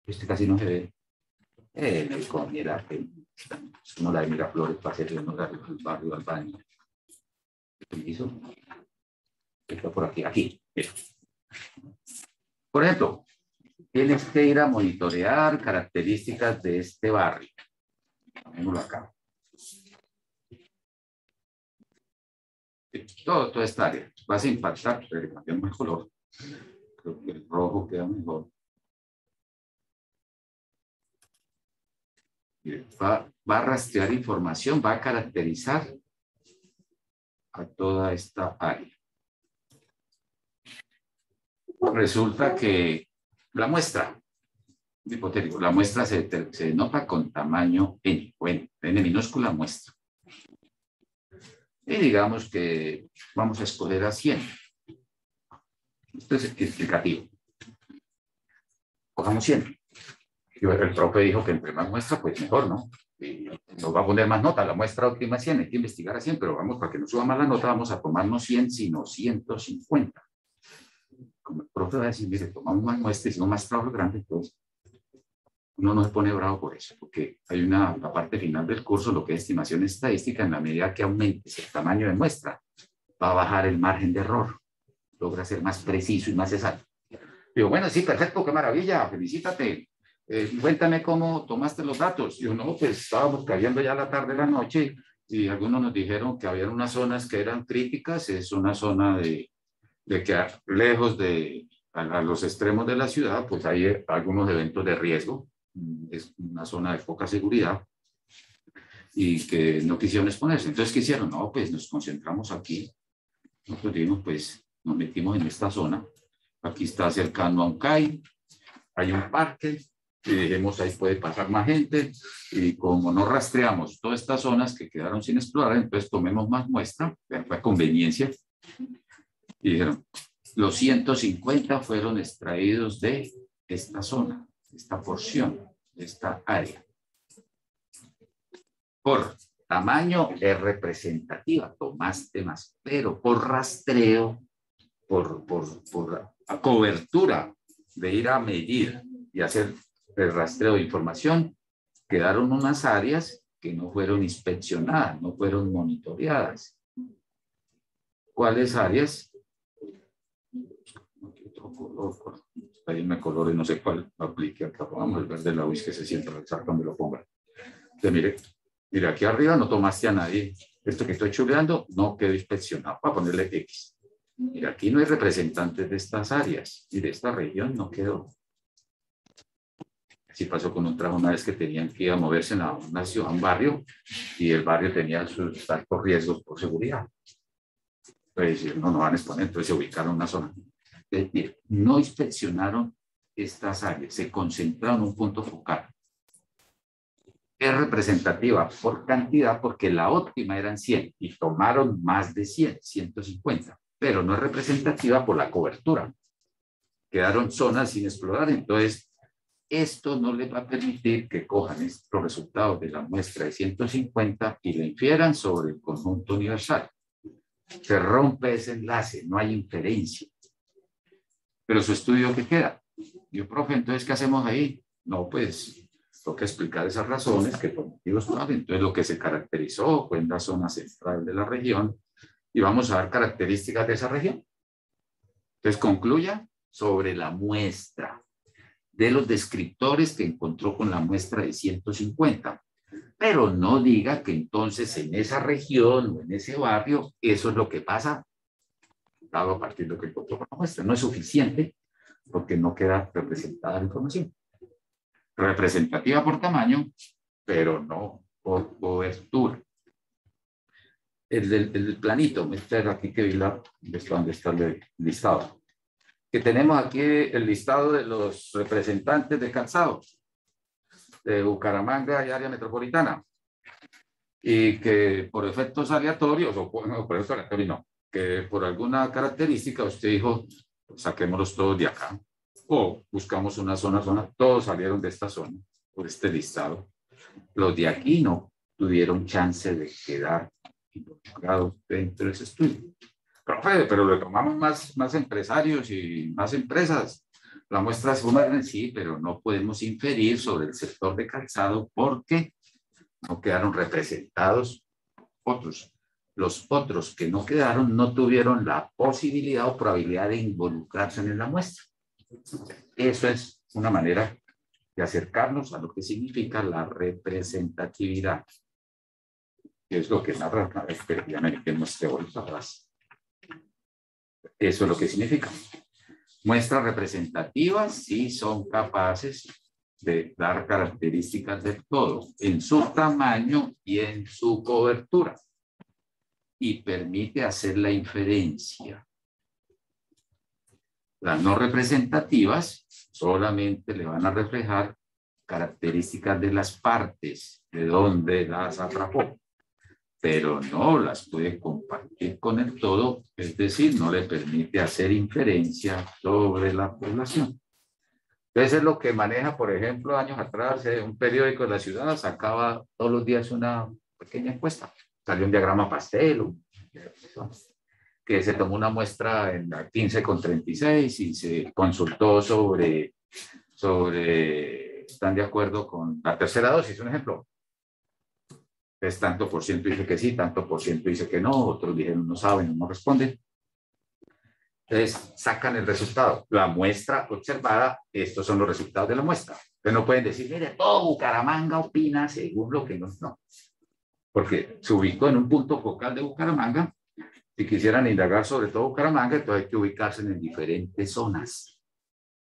Este casi no se ve. Me comiera que uno la de Miraflores para hacerle honor al barrio Albania. Hizo. Está por aquí, aquí. Mira. Por ejemplo, tienes que ir a monitorear características de este barrio. Ponémoslo acá. Toda esta área. Vas a impactar, pero le cambiamos el color. Creo que el rojo queda mejor. Va a rastrear información, va a caracterizar a toda esta área. Resulta que la muestra, hipotético, la muestra se denota con tamaño n, bueno, n minúscula muestra. Y digamos que vamos a escoger a 100. Esto es explicativo. Cogamos 100. El profe dijo que entre más muestra, pues mejor, ¿no? Y nos va a poner más nota. La muestra óptima es 100, hay que investigar a 100, pero vamos, para que no suba más la nota, vamos a tomar no 100, sino 150. Como el profe va a decir, mire, tomamos más muestras, sino más trabajo grande, entonces uno no se pone bravo por eso, porque hay la parte final del curso, lo que es estimación estadística, en la medida que aumentes el tamaño de muestra, va a bajar el margen de error, logra ser más preciso y más exacto. Digo, bueno, sí, perfecto, qué maravilla, felicítate. Cuéntame cómo tomaste los datos. Yo no, pues estábamos cayendo ya la tarde, la noche, y algunos nos dijeron que había unas zonas que eran críticas. Es una zona de que lejos de a los extremos de la ciudad, pues hay algunos eventos de riesgo. Es una zona de poca seguridad y que no quisieron exponerse. Entonces, ¿qué hicieron? No, pues nos concentramos aquí. Nosotros dijimos, pues nos metimos en esta zona Aquí está cercano a un CAI, hay un parque, y dijimos ahí puede pasar más gente, y como no rastreamos todas estas zonas que quedaron sin explorar, entonces tomemos más muestra, fue conveniencia, y dijeron, los 150 fueron extraídos de esta zona, esta porción, de esta área. Por tamaño es representativa, tomaste más, pero por rastreo, por cobertura de ir a medir y hacer el rastreo de información, quedaron unas áreas que no fueron inspeccionadas, no fueron monitoreadas. ¿Cuáles áreas? Aquí otro color, ahí me color y no sé cuál aplique acá. Vamos a ver de la UIS que se sienta exacto donde lo ponga. Entonces, mire, aquí arriba no tomaste a nadie. Esto que estoy chuleando no quedó inspeccionado. Voy a ponerle X. Mira, aquí no hay representantes de estas áreas y de esta región no quedó. Así pasó con un trabajo una vez que tenían que ir a moverse a una ciudad, a un barrio, y el barrio tenía sus altos riesgos por seguridad. Entonces, no van a exponer, entonces se ubicaron en una zona. Es decir, no inspeccionaron estas áreas, se concentraron en un punto focal. Es representativa por cantidad porque la óptima eran 100 y tomaron más de 100, 150, pero no es representativa por la cobertura. Quedaron zonas sin explorar, entonces esto no les va a permitir que cojan los resultados de la muestra de 150 y la infieran sobre el conjunto universal. Se rompe ese enlace, no hay inferencia. Pero su estudio, ¿qué queda? Yo, profe, entonces, ¿qué hacemos ahí? No, pues, toca explicar esas razones que por motivos clave. Entonces, lo que se caracterizó fue en la zona central de la región y vamos a dar características de esa región. Entonces, concluya sobre la muestra de los descriptores que encontró con la muestra de 150. Pero no diga que entonces en esa región o en ese barrio eso es lo que pasa, dado a partir de lo que encontró con la muestra. No es suficiente porque no queda representada la información. Representativa por tamaño, pero no por cobertura. El planito, aquí que vi donde está el listado. Que tenemos aquí el listado de los representantes de calzado de Bucaramanga y área metropolitana. Y que por efectos aleatorios, o por efectos aleatorios no, que por alguna característica usted dijo, pues, saquémoslos todos de acá. O buscamos una zona, todos salieron de esta zona, por este listado. Los de aquí no tuvieron chance de quedar involucrados dentro de ese estudio. Pero lo tomamos más empresarios y más empresas. La muestra es una en sí, pero no podemos inferir sobre el sector de calzado porque no quedaron representados otros. Los otros que no quedaron no tuvieron la posibilidad o probabilidad de involucrarse en la muestra. Eso es una manera de acercarnos a lo que significa la representatividad, que es lo que narra la experiencia en nuestra bolsa atrás. Eso es lo que significa. Muestras representativas sí son capaces de dar características del todo en su tamaño y en su cobertura y permite hacer la inferencia. Las no representativas solamente le van a reflejar características de las partes de donde las atrapó, pero no las puede compartir con el todo, es decir, no le permite hacer inferencia sobre la población. Entonces es lo que maneja, por ejemplo, años atrás, un periódico de la ciudad sacaba todos los días una pequeña encuesta. Salió un diagrama pastel, que se tomó una muestra en la 15,36 y se consultó sobre ¿están de acuerdo con la tercera dosis? Un ejemplo. Es tanto por ciento dice que sí, tanto por ciento dice que no, otros dijeron no saben, no responden. Entonces sacan el resultado. La muestra observada, estos son los resultados de la muestra. Ustedes no pueden decir, mire, todo Bucaramanga opina según lo que no. Porque se ubicó en un punto focal de Bucaramanga. Si quisieran indagar sobre todo Bucaramanga, entonces hay que ubicarse en diferentes zonas.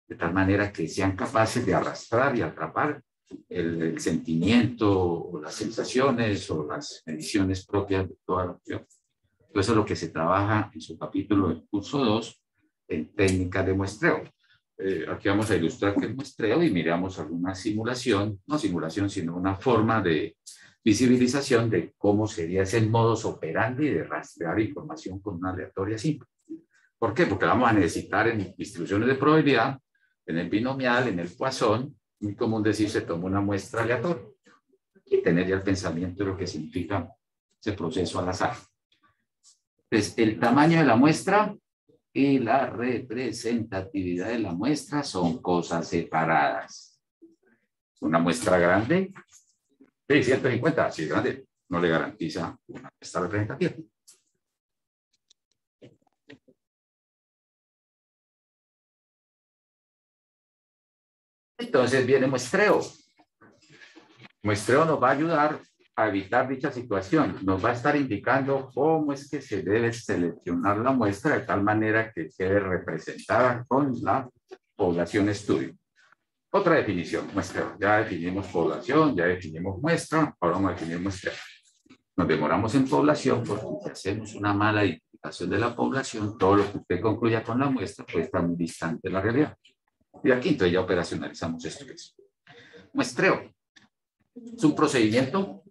De tal manera que sean capaces de arrastrar y atrapar el sentimiento o las sensaciones o las mediciones propias de toda la opción. Eso es lo que se trabaja en su capítulo del curso 2 en técnicas de muestreo. Aquí vamos a ilustrar que el muestreo y miramos alguna simulación, no simulación, sino una forma de visibilización de cómo sería ese modus operandi de rastrear información con una aleatoria simple. ¿Por qué? Porque vamos a necesitar en distribuciones de probabilidad, en el binomial, en el Poisson, muy común decir se toma una muestra aleatoria y tener ya el pensamiento de lo que significa ese proceso al azar. Entonces, el tamaño de la muestra y la representatividad de la muestra son cosas separadas. Una muestra grande, sí, 150, si es grande, no le garantiza una muestra representativa. Entonces viene muestreo. Muestreo nos va a ayudar a evitar dicha situación. Nos va a estar indicando cómo es que se debe seleccionar la muestra de tal manera que quede representada con la población estudio. Otra definición, muestreo. Ya definimos población, ya definimos muestra, ahora vamos a definir muestreo. Nos demoramos en población porque si hacemos una mala identificación de la población, todo lo que usted concluya con la muestra puede estar muy distante de la realidad. Y aquí entonces ya operacionalizamos esto que es. Muestreo. Es un procedimiento,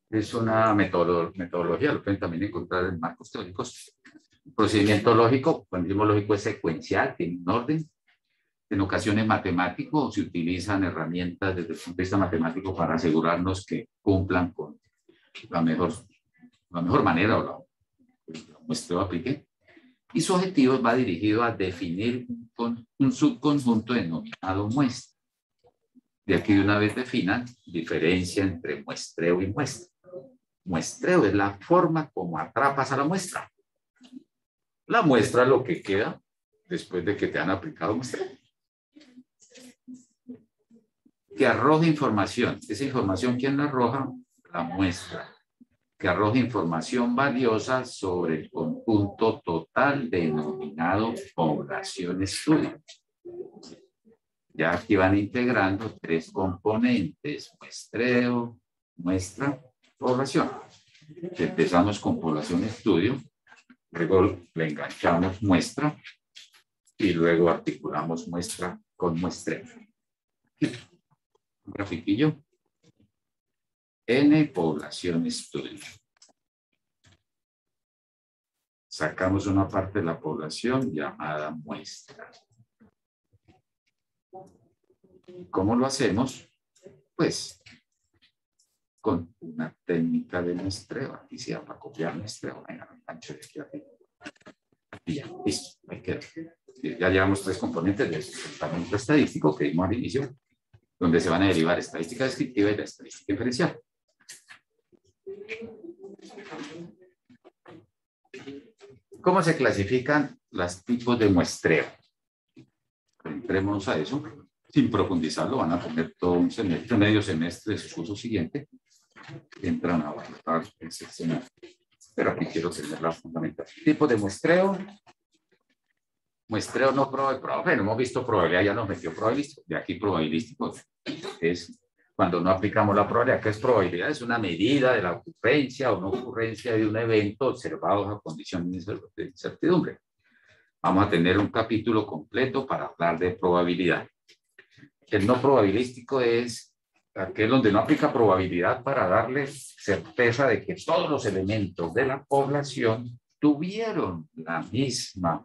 es una metodología, lo pueden también encontrar en marcos teóricos. Un procedimiento lógico, cuando decimos lógico es secuencial, tiene un orden. En ocasiones matemático, se utilizan herramientas desde el punto de vista matemático para asegurarnos que cumplan con la mejor manera o la muestreo aplique. Y su objetivo va dirigido a definir un subconjunto denominado muestra. De aquí de una vez definan diferencia entre muestreo y muestra. Muestreo es la forma como atrapas a la muestra. La muestra es lo que queda después de que te han aplicado muestreo. Que arroja información. Esa información, ¿quién la arroja? La muestra. Que arroja información valiosa sobre el conjunto total denominado población estudio. Ya aquí van integrando tres componentes: muestreo, muestra, población. Empezamos con población estudio, luego le enganchamos muestra y luego articulamos muestra con muestreo. Un grafiquillo. N población estudio. Sacamos una parte de la población llamada muestra. ¿Cómo lo hacemos? Pues con una técnica de muestreo. Aquí se llama copiar muestreo. Venga, me engancho de aquí a aquí. Y ya, listo. Ahí queda. Ya llevamos tres componentes del tratamiento estadístico que vimos al inicio, donde se van a derivar estadística descriptiva y la estadística inferencial. ¿Cómo se clasifican los tipos de muestreo? Entremos a eso. Sin profundizarlo, van a poner todo un semestre, medio semestre de su curso siguiente. Entran a abarcar ese semestre. Pero aquí quiero tener la fundamental. Tipo de muestreo. Muestreo no profe, no hemos visto probabilidad, ya nos metió probabilístico. De aquí probabilístico es cuando no aplicamos la probabilidad. ¿Qué es probabilidad? Es una medida de la ocurrencia o no ocurrencia de un evento observado a condiciones de incertidumbre. Vamos a tener un capítulo completo para hablar de probabilidad. El no probabilístico es aquel donde no aplica probabilidad para darle certeza de que todos los elementos de la población tuvieron la misma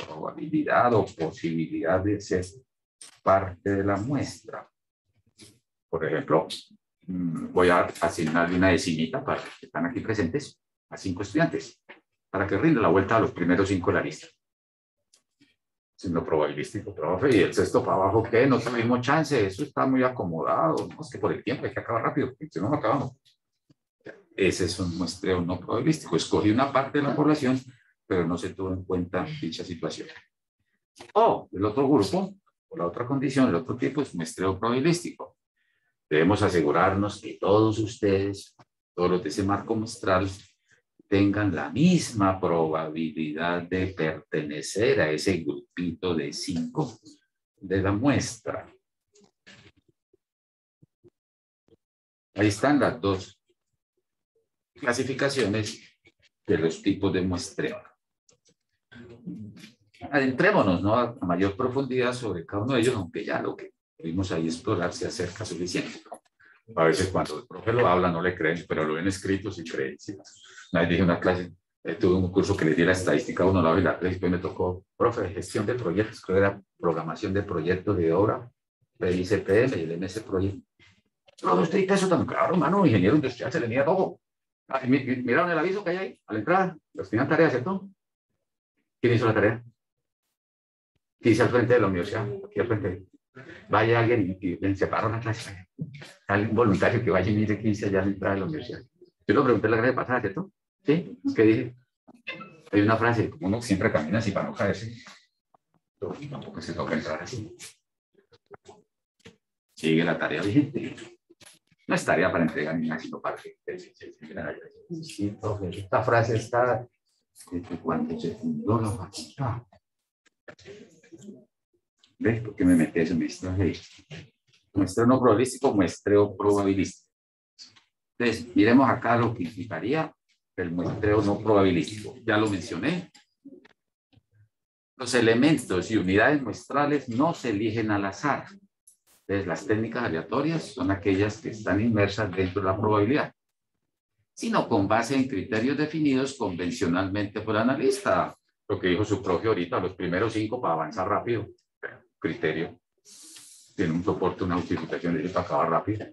probabilidad o posibilidad de ser parte de la muestra. Por ejemplo, voy a asignarle una decimita para los que están aquí presentes a 5 estudiantes, para que rinda la vuelta a los primeros 5 de la lista. Siendo probabilístico, profe, y el sexto para abajo, ¿qué? No tuvimos chance, eso está muy acomodado, no, es que por el tiempo hay que acabar rápido, porque si no, no acabamos. Ese es un muestreo no probabilístico. Escogí una parte de la población, pero no se tuvo en cuenta dicha situación. O el otro grupo, o la otra condición, el otro tipo es muestreo probabilístico. Debemos asegurarnos que todos ustedes, todos los de ese marco muestral, tengan la misma probabilidad de pertenecer a ese grupito de 5 de la muestra. Ahí están las dos clasificaciones de los tipos de muestreo. adentrémonos, ¿no?, a mayor profundidad sobre cada uno de ellos, aunque ya lo que pudimos ahí explorar se acerca suficiente. A veces cuando el profe lo habla no le creen, pero lo ven escrito sí creen. ¿Sí? Una vez dije una clase, tuve un curso que le di la estadística a 1 lado y la 3, después me tocó, profe, de gestión de proyectos, creo que era programación de proyectos de obra, le hice PM y el MS Proyecto. Profe, usted dice eso tan claro, hermano, ingeniero industrial, se le mira todo. Ah, ¿miraron el aviso que hay ahí a la entrada? Los tenían tareas, ¿cierto? ¿Quién hizo la tarea? ¿Quién hizo al frente de la universidad? Aquí al frente. Vaya alguien y separó la clase. Alguien voluntario que vaya y mire quién hizo allá a la entrada de la universidad. Yo lo pregunté la clase pasada, ¿cierto? ¿Sí? ¿Qué dije? Hay una frase, como uno siempre camina así para no caerse. Pero tampoco se toca entrar así. Sigue la tarea vigente. No es tarea para entregar ni nada, sino para que esta frase está desde cuando se fundó la facultad. ¿Ves por qué me metí eso? Muestreo no probabilístico, muestreo probabilístico. Entonces, miremos acá lo que implicaría el muestreo no probabilístico. Ya lo mencioné. Los elementos y unidades muestrales no se eligen al azar. Entonces, las técnicas aleatorias son aquellas que están inmersas dentro de la probabilidad, sino con base en criterios definidos convencionalmente por el analista. Lo que dijo su profe ahorita, los primeros 5 para avanzar rápido. Criterio. Tiene un soporte, una justificación de para acabar rápido.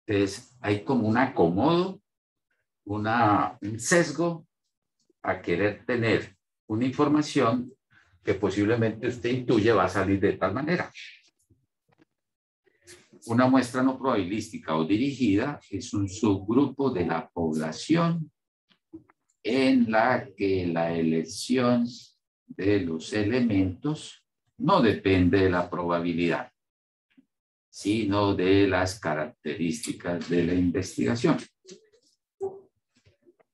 Entonces, hay como un acomodo, un sesgo a querer tener una información que posiblemente usted intuye va a salir de tal manera. Una muestra no probabilística o dirigida es un subgrupo de la población en la que la elección de los elementos no depende de la probabilidad, sino de las características de la investigación.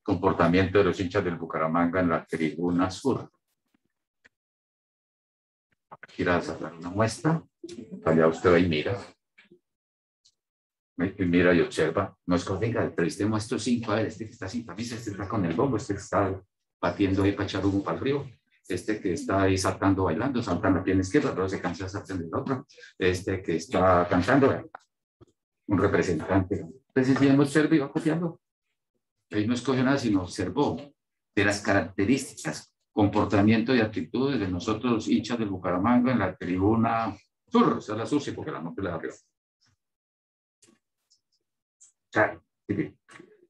Comportamiento de los hinchas del Bucaramanga en la tribuna sur. Quiera sacar una muestra, allá usted va y mira. Mira y observa. No es que venga, entrevistemos estos 5, a ver, este que está sin camisa, este está con el bombo, este que está batiendo ahí para echar humo para el frío, este que está ahí saltando, bailando, salta en la pierna izquierda, pero se cansa saltando en la otra, este que está cantando, un representante. Entonces, si hemos observado y va copiando. Él no escogió nada, sino observó de las características, comportamiento y actitudes de nosotros, los hinchas del Bucaramanga, en la tribuna sur, o sea, la sur, sí, porque la norte la de arriba. O sea,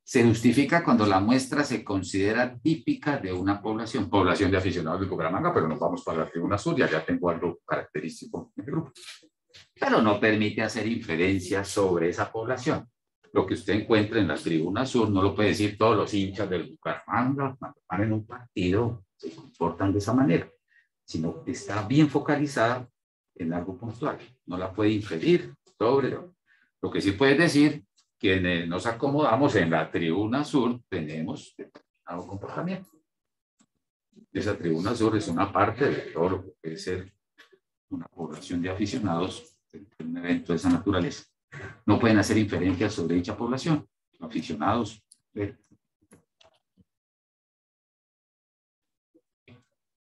se justifica cuando la muestra se considera típica de una población, población de aficionados de Bucaramanga, pero nos vamos para la tribuna sur y allá tengo algo característico en el grupo. Pero no permite hacer inferencias sobre esa población. Lo que usted encuentra en la tribuna sur no lo puede decir todos los hinchas del Bucaramanga cuando van en un partido se comportan de esa manera, sino que está bien focalizada en algo puntual. No la puede inferir sobre lo que sí puede decir. Quienes nos acomodamos en la tribuna sur tenemos determinado comportamiento. Esa tribuna sur es una parte de todo lo que puede ser una población de aficionados en un evento de esa naturaleza. No pueden hacer inferencias sobre dicha población, aficionados.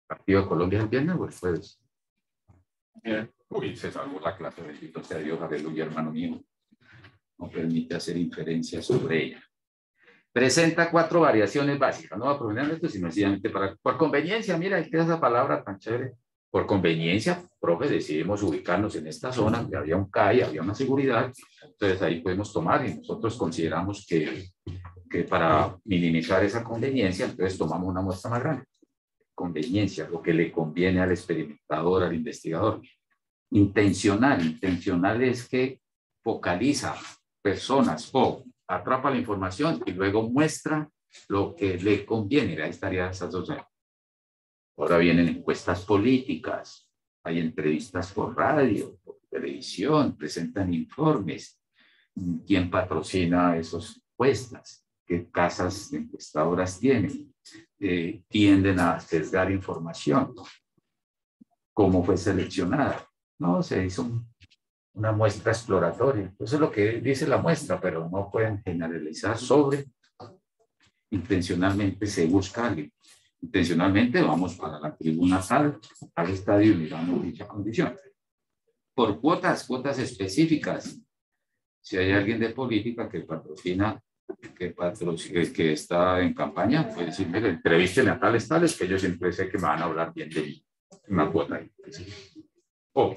¿Partido de Colombia el viernes o el jueves? Uy, se salvó la clase, bendito sea Dios, aleluya, hermano mío. No permite hacer inferencias sobre ella. Presenta 4 variaciones básicas, no va a proponer esto, sino sencillamente por conveniencia. Mira, es que esa palabra tan chévere. Por conveniencia, profe, decidimos ubicarnos en esta zona, que había un CAI, había una seguridad, entonces ahí podemos tomar y nosotros consideramos que para minimizar esa conveniencia, entonces tomamos una muestra más grande. Conveniencia, lo que le conviene al experimentador, al investigador. Intencional es que focaliza personas o atrapa la información y luego muestra lo que le conviene. Ahí estaría esas 2. Ahora vienen encuestas políticas, hay entrevistas por radio, por televisión, presentan informes. ¿Quién patrocina esas encuestas? ¿Qué casas encuestadoras tienen? Tienden a sesgar información. ¿Cómo fue seleccionada? No, se hizo una muestra exploratoria. Eso es lo que dice la muestra, pero no pueden generalizar sobre intencionalmente se busca a alguien. Intencionalmente vamos para la tribuna tal, al estadio y miramos dicha condición. Por cuotas específicas. Si hay alguien de política que patrocina, que está en campaña, puede decirme, entrevísteme a tales, que yo siempre sé que me van a hablar bien de mí. Una cuota ahí. O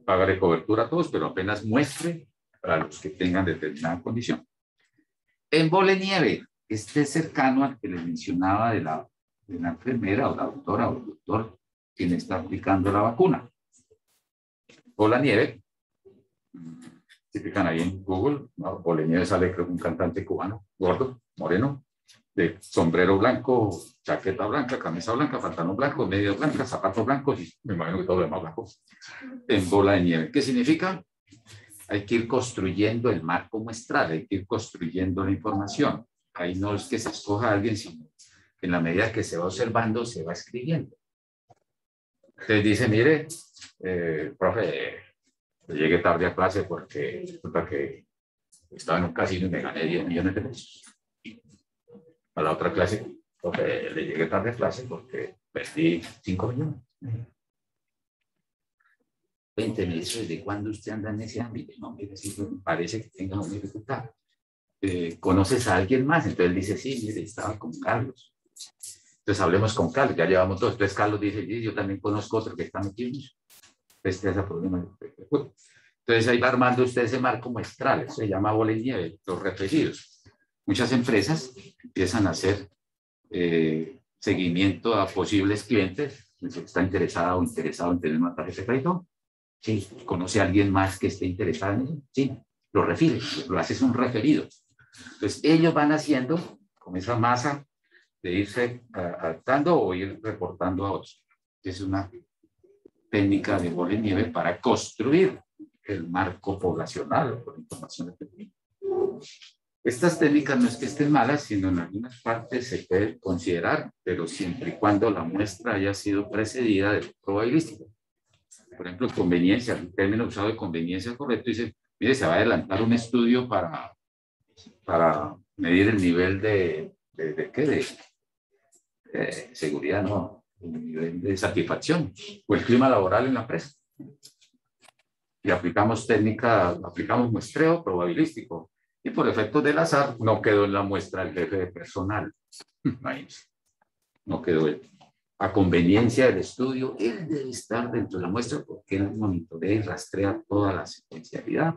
pagaré cobertura a todos, pero apenas muestre para los que tengan determinada condición. En Bola de Nieve, este es cercano al que les mencionaba de la enfermera o la doctora o el doctor quien está aplicando la vacuna. Bola de Nieve, si pican ahí en Google, ¿no? Bola de Nieve sale creo un cantante cubano, gordo, moreno, de sombrero blanco, chaqueta blanca, camisa blanca, pantalón blanco, medias blancas, zapatos blancos y me imagino que todo lo demás blanco. En Bola de Nieve, ¿qué significa? Hay que ir construyendo el marco muestral, hay que ir construyendo la información. Ahí no es que se escoja a alguien, sino que en la medida que se va observando, se va escribiendo. Entonces dice, mire, profe, llegué tarde a clase porque resulta que estaba en un casino y me gané 10 millones de pesos. A la otra clase, profe, le llegué tarde a clase porque perdí 5 millones. 20 meses, ¿desde cuándo usted anda en ese ámbito? No, mire, sí, parece que tenga una dificultad. ¿Conoces a alguien más? Entonces él dice, sí, mire, estaba con Carlos. Entonces hablemos con Carlos, ya llevamos dos. Entonces Carlos dice, sí, yo también conozco otro que está metido. Este es el problema. Entonces ahí va armando usted ese marco muestral, eso se llama Bola de Nieve, los referidos. Muchas empresas empiezan a hacer seguimiento a posibles clientes, está interesado o interesado en tener una tarjeta de crédito. Sí, ¿conoce a alguien más que esté interesado en eso? Sí, lo refiere, lo hace un referido. Entonces, ellos van haciendo con esa masa de irse adaptando o ir reportando a otros. Es una técnica de Bola de Nieve para construir el marco poblacional con información. Estas técnicas no es que estén malas, sino en algunas partes se puede considerar, pero siempre y cuando la muestra haya sido precedida de probabilística. Por ejemplo, conveniencia, el término usado de conveniencia correcto, dice, mire, se va a adelantar un estudio para medir el nivel de seguridad, no, el nivel de satisfacción o el clima laboral en la empresa. Y aplicamos aplicamos muestreo probabilístico. Y por efectos del azar, no quedó en la muestra el jefe de personal. No quedó él. A conveniencia del estudio, él debe estar dentro de la muestra porque él monitorea y rastrea toda la secuencialidad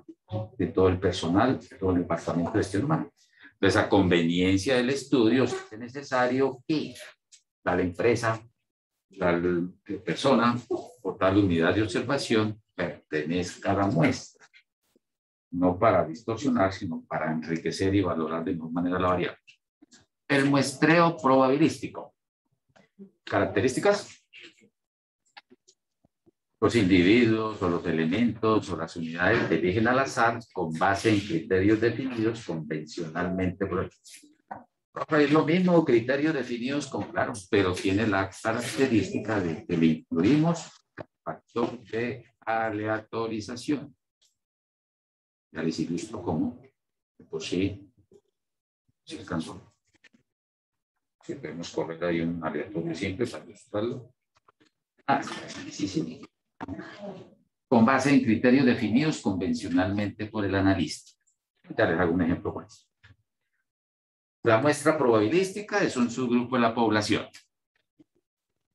de todo el personal, de todo el departamento de gestión humana. Entonces, a conveniencia del estudio, es necesario que tal empresa, tal persona o tal unidad de observación pertenezca a la muestra. No para distorsionar, sino para enriquecer y valorar de mejor manera la variable. El muestreo probabilístico. Características. Los individuos o los elementos o las unidades se eligen al azar con base en criterios definidos convencionalmente por el... Es lo mismo, criterios definidos con claros, pero tiene la característica de que le incluimos factor de aleatorización. Ya les ilustro cómo. Pues sí alcanzó. Si podemos correr ahí un aleatorio simple para ilustrarlo. Sí. Con base en criterios definidos convencionalmente por el analista. Ya les hago un ejemplo con esto. La muestra probabilística es un subgrupo de la población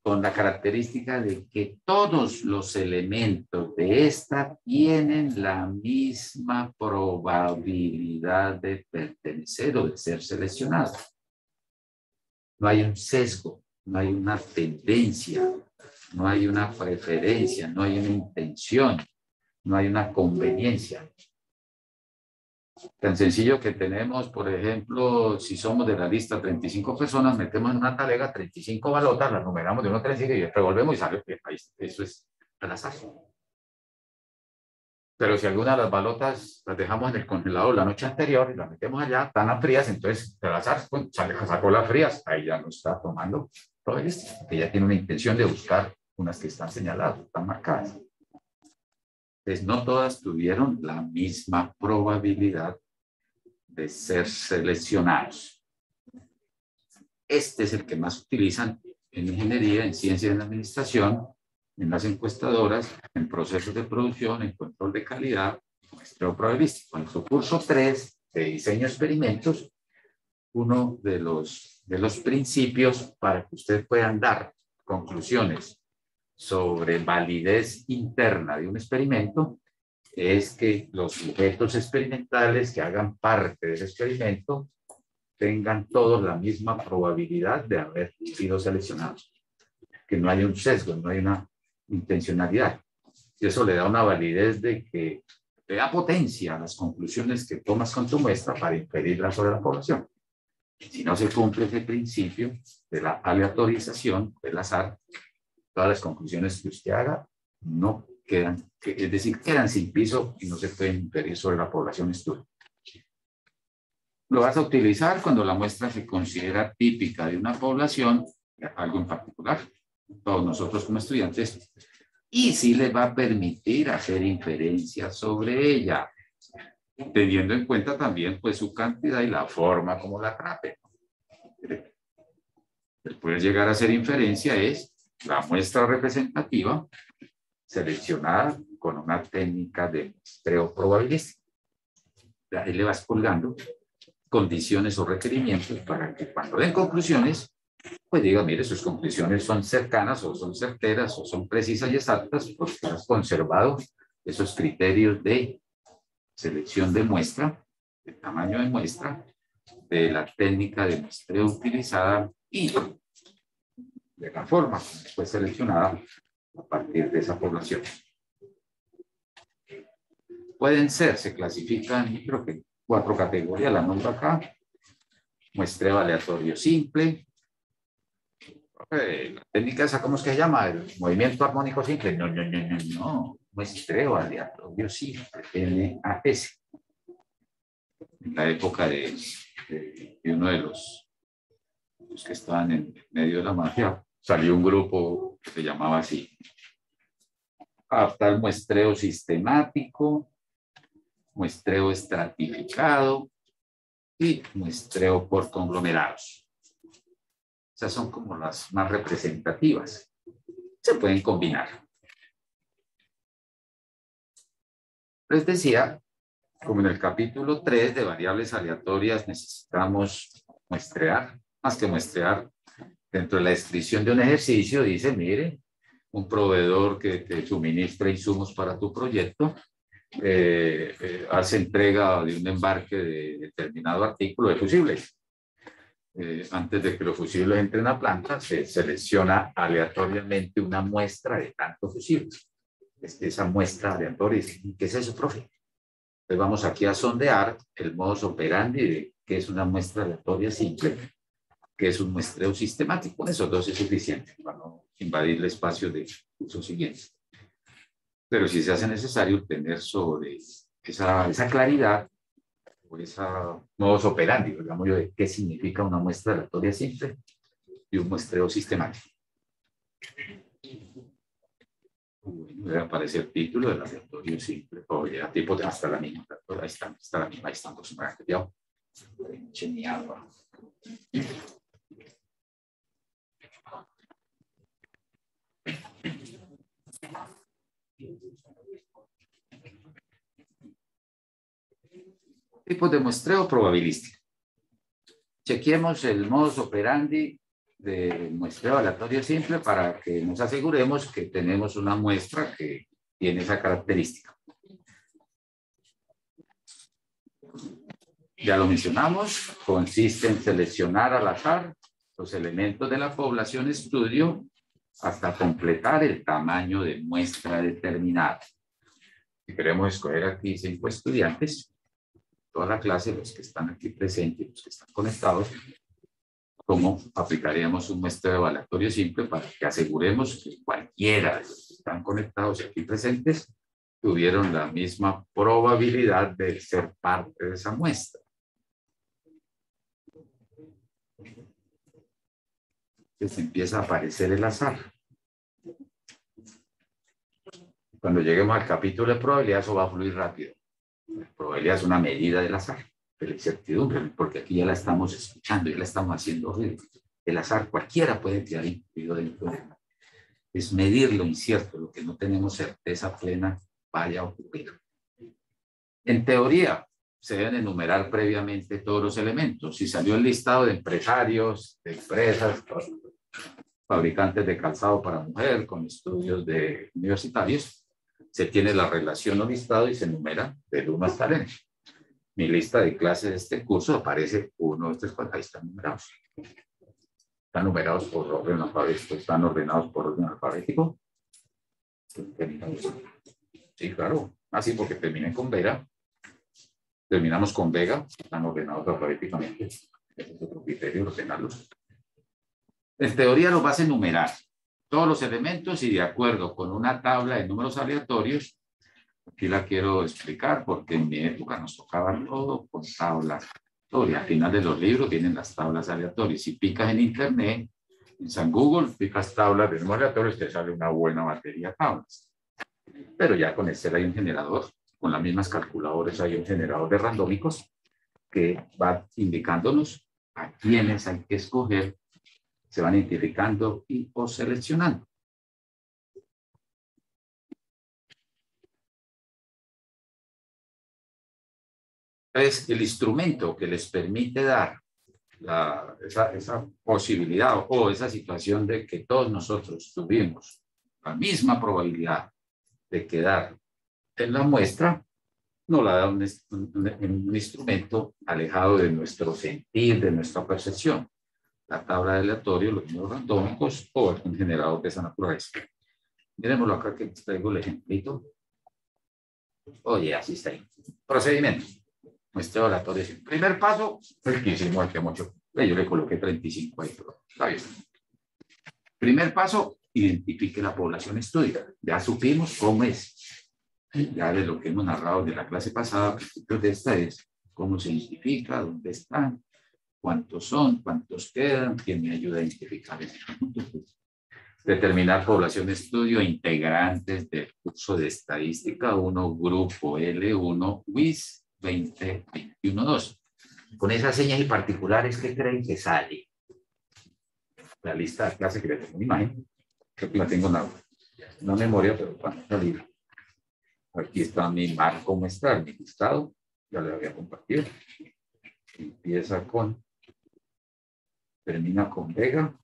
con la característica de que todos los elementos de esta tienen la misma probabilidad de pertenecer o de ser seleccionados. No hay un sesgo, no hay una tendencia, no hay una preferencia, no hay una intención, no hay una conveniencia. Tan sencillo que tenemos, por ejemplo, si somos de la lista 35 personas, metemos en una talega 35 balotas, las numeramos de 1 a 35 y revolvemos y sale. Eso es al azar. Pero si alguna de las balotas las dejamos en el congelador la noche anterior y las metemos allá, están a frías, entonces al azar sacó las frías, ahí ya no está tomando probabilística, porque ya tiene una intención de buscar unas que están señaladas, están marcadas. Entonces, no todas tuvieron la misma probabilidad de ser seleccionados. Este es el que más utilizan en ingeniería, en ciencia y en administración, en las encuestadoras, en procesos de producción, en control de calidad, muestreo probabilístico. En su curso 3 de diseño de experimentos, uno de los principios para que ustedes puedan dar conclusiones sobre validez interna de un experimento es que los sujetos experimentales que hagan parte del experimento tengan todos la misma probabilidad de haber sido seleccionados. Que no haya un sesgo, no hay una intencionalidad. Y eso le da una validez de que le da potencia a las conclusiones que tomas con tu muestra para inferirlas sobre la población. Si no se cumple ese principio de la aleatorización, del azar, todas las conclusiones que usted haga no quedan, es decir, quedan sin piso y no se pueden inferir sobre la población estudiada. Lo vas a utilizar cuando la muestra se considera típica de una población, algo en particular, todos nosotros como estudiantes, y sí les va a permitir hacer inferencias sobre ella, teniendo en cuenta también pues su cantidad y la forma como la trate. El poder llegar a hacer inferencia es la muestra representativa seleccionada con una técnica de muestreo probabilístico. Ahí le vas colgando condiciones o requerimientos para que cuando den conclusiones, pues diga, mire, sus conclusiones son cercanas o son certeras o son precisas y exactas porque has conservado esos criterios de selección de muestra, de tamaño de muestra, de la técnica de muestreo utilizada y de la forma como fue seleccionada a partir de esa población. Pueden ser, se clasifican, creo que 4 categorías, la nombro acá. Muestreo aleatorio simple. La técnica esa, ¿cómo es que se llama? El movimiento armónico simple. No. Muestreo aleatorio simple, MAS. En la época de uno de los que estaban en medio de la mafia, salió un grupo que se llamaba así. Adaptar muestreo sistemático, muestreo estratificado y muestreo por conglomerados. Esas son como las más representativas. Se pueden combinar. Les decía, como en el capítulo 3 de variables aleatorias necesitamos muestrear, más que muestrear, dentro de la descripción de un ejercicio dice, mire, un proveedor que te suministra insumos para tu proyecto, hace entrega de un embarque de determinado artículo de fusibles. Antes de que los fusibles entren a planta, se selecciona aleatoriamente una muestra de tantos fusibles. Esa muestra aleatoria, ¿qué es eso, profe? Entonces vamos aquí a sondear el modus operandi de qué es una muestra aleatoria simple, que es un muestreo sistemático. Con esos dos es suficiente para no invadir el espacio de curso siguiente. Pero si se hace necesario tener sobre esa claridad o esa modus operandi, digamos yo, de qué significa una muestra aleatoria simple y un muestreo sistemático. Bueno, debe aparecer el título del aleatorio simple, o ya tipo de hasta la misma, ahí están aproximadamente. Tipos de muestreo probabilístico. Chequemos el modus operandi de muestreo aleatorio simple para que nos aseguremos que tenemos una muestra que tiene esa característica. Ya lo mencionamos, consiste en seleccionar al azar los elementos de la población estudio hasta completar el tamaño de muestra determinada. Si queremos escoger aquí 5 estudiantes, toda la clase, los que están aquí presentes, los que están conectados, ¿cómo aplicaríamos un muestreo aleatorio simple para que aseguremos que cualquiera de los que están conectados y aquí presentes tuvieron la misma probabilidad de ser parte de esa muestra? Entonces empieza a aparecer el azar. Cuando lleguemos al capítulo de probabilidad, eso va a fluir rápido. La probabilidad es una medida del azar, de la incertidumbre, porque aquí ya la estamos escuchando, ya la estamos haciendo ruido. el azar, cualquiera puede quedar incluido dentro de él. Es medir lo incierto, lo que no tenemos certeza plena vaya a ocurrir. En teoría, se deben enumerar previamente todos los elementos. Si salió el listado de empresarios, de empresas, fabricantes de calzado para mujer, con estudios de universitarios, se tiene la relación o listado y se enumera del 1 hasta el N. Mi lista de clases de este curso aparece 1, 2, 3, 4, ahí están numerados. Están numerados por orden alfabético, están ordenados por orden alfabético. Sí, claro. Así porque terminen con Vera. Terminamos con Vega, están ordenados alfabéticamente. Ese es otro criterio, ordenarlos. En teoría los vas a enumerar todos los elementos y de acuerdo con una tabla de números aleatorios. Aquí la quiero explicar porque en mi época nos tocaba todo con tablas. Y al final de los libros vienen las tablas aleatorias. Si picas en internet, en San Google, picas tablas de números aleatorios, te sale una buena batería de tablas. Pero ya con Excel hay un generador, con las mismas calculadoras hay un generador de randómicos que va indicándonos a quiénes hay que escoger, se van identificando y o seleccionando. Es el instrumento que les permite dar esa posibilidad o esa situación de que todos nosotros tuvimos la misma probabilidad de quedar en la muestra, nos la da un instrumento alejado de nuestro sentir, de nuestra percepción. La tabla de aleatorio, los números randómicos o un generador de esa naturaleza. Miremoslo acá que traigo el ejemplito. Oye, así está ahí. Procedimiento. Muestreo aleatorio. Primer paso, el que hicimos aquí mucho. Yo le coloqué 35 ahí, pero está bien. Primer paso, identifique la población estudia. Ya supimos cómo es. Ya de lo que hemos narrado de la clase pasada, de esta es cómo se identifica, dónde están, cuántos son, cuántos quedan, quién me ayuda a identificar eso. Determinar población de estudio, integrantes del curso de estadística 1, grupo L1, WIS 2021-2. Con esas señas y particulares, ¿qué creen que sale? La lista de clase que le tengo una imagen, creo que la tengo en la memoria, pero para salir. Aquí está mi marco muestral, mi listado, ya le había compartido. Empieza con, termina con Vega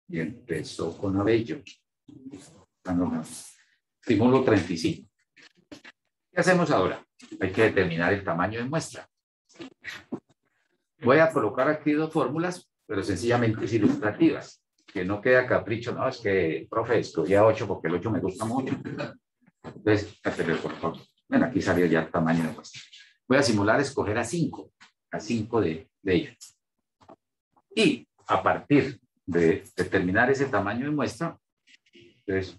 y empezó con Abello. Estímulo 35. ¿Qué hacemos ahora? Hay que determinar el tamaño de muestra. Voy a colocar aquí dos fórmulas, pero sencillamente ilustrativas, que no queda capricho, no, es que, profe, escogía 8 porque el 8 me gusta mucho. Entonces, por favor. Bueno, aquí salió ya el tamaño de muestra. Voy a simular escoger a 5 de ellos. Y a partir de determinar ese tamaño de muestra, entonces,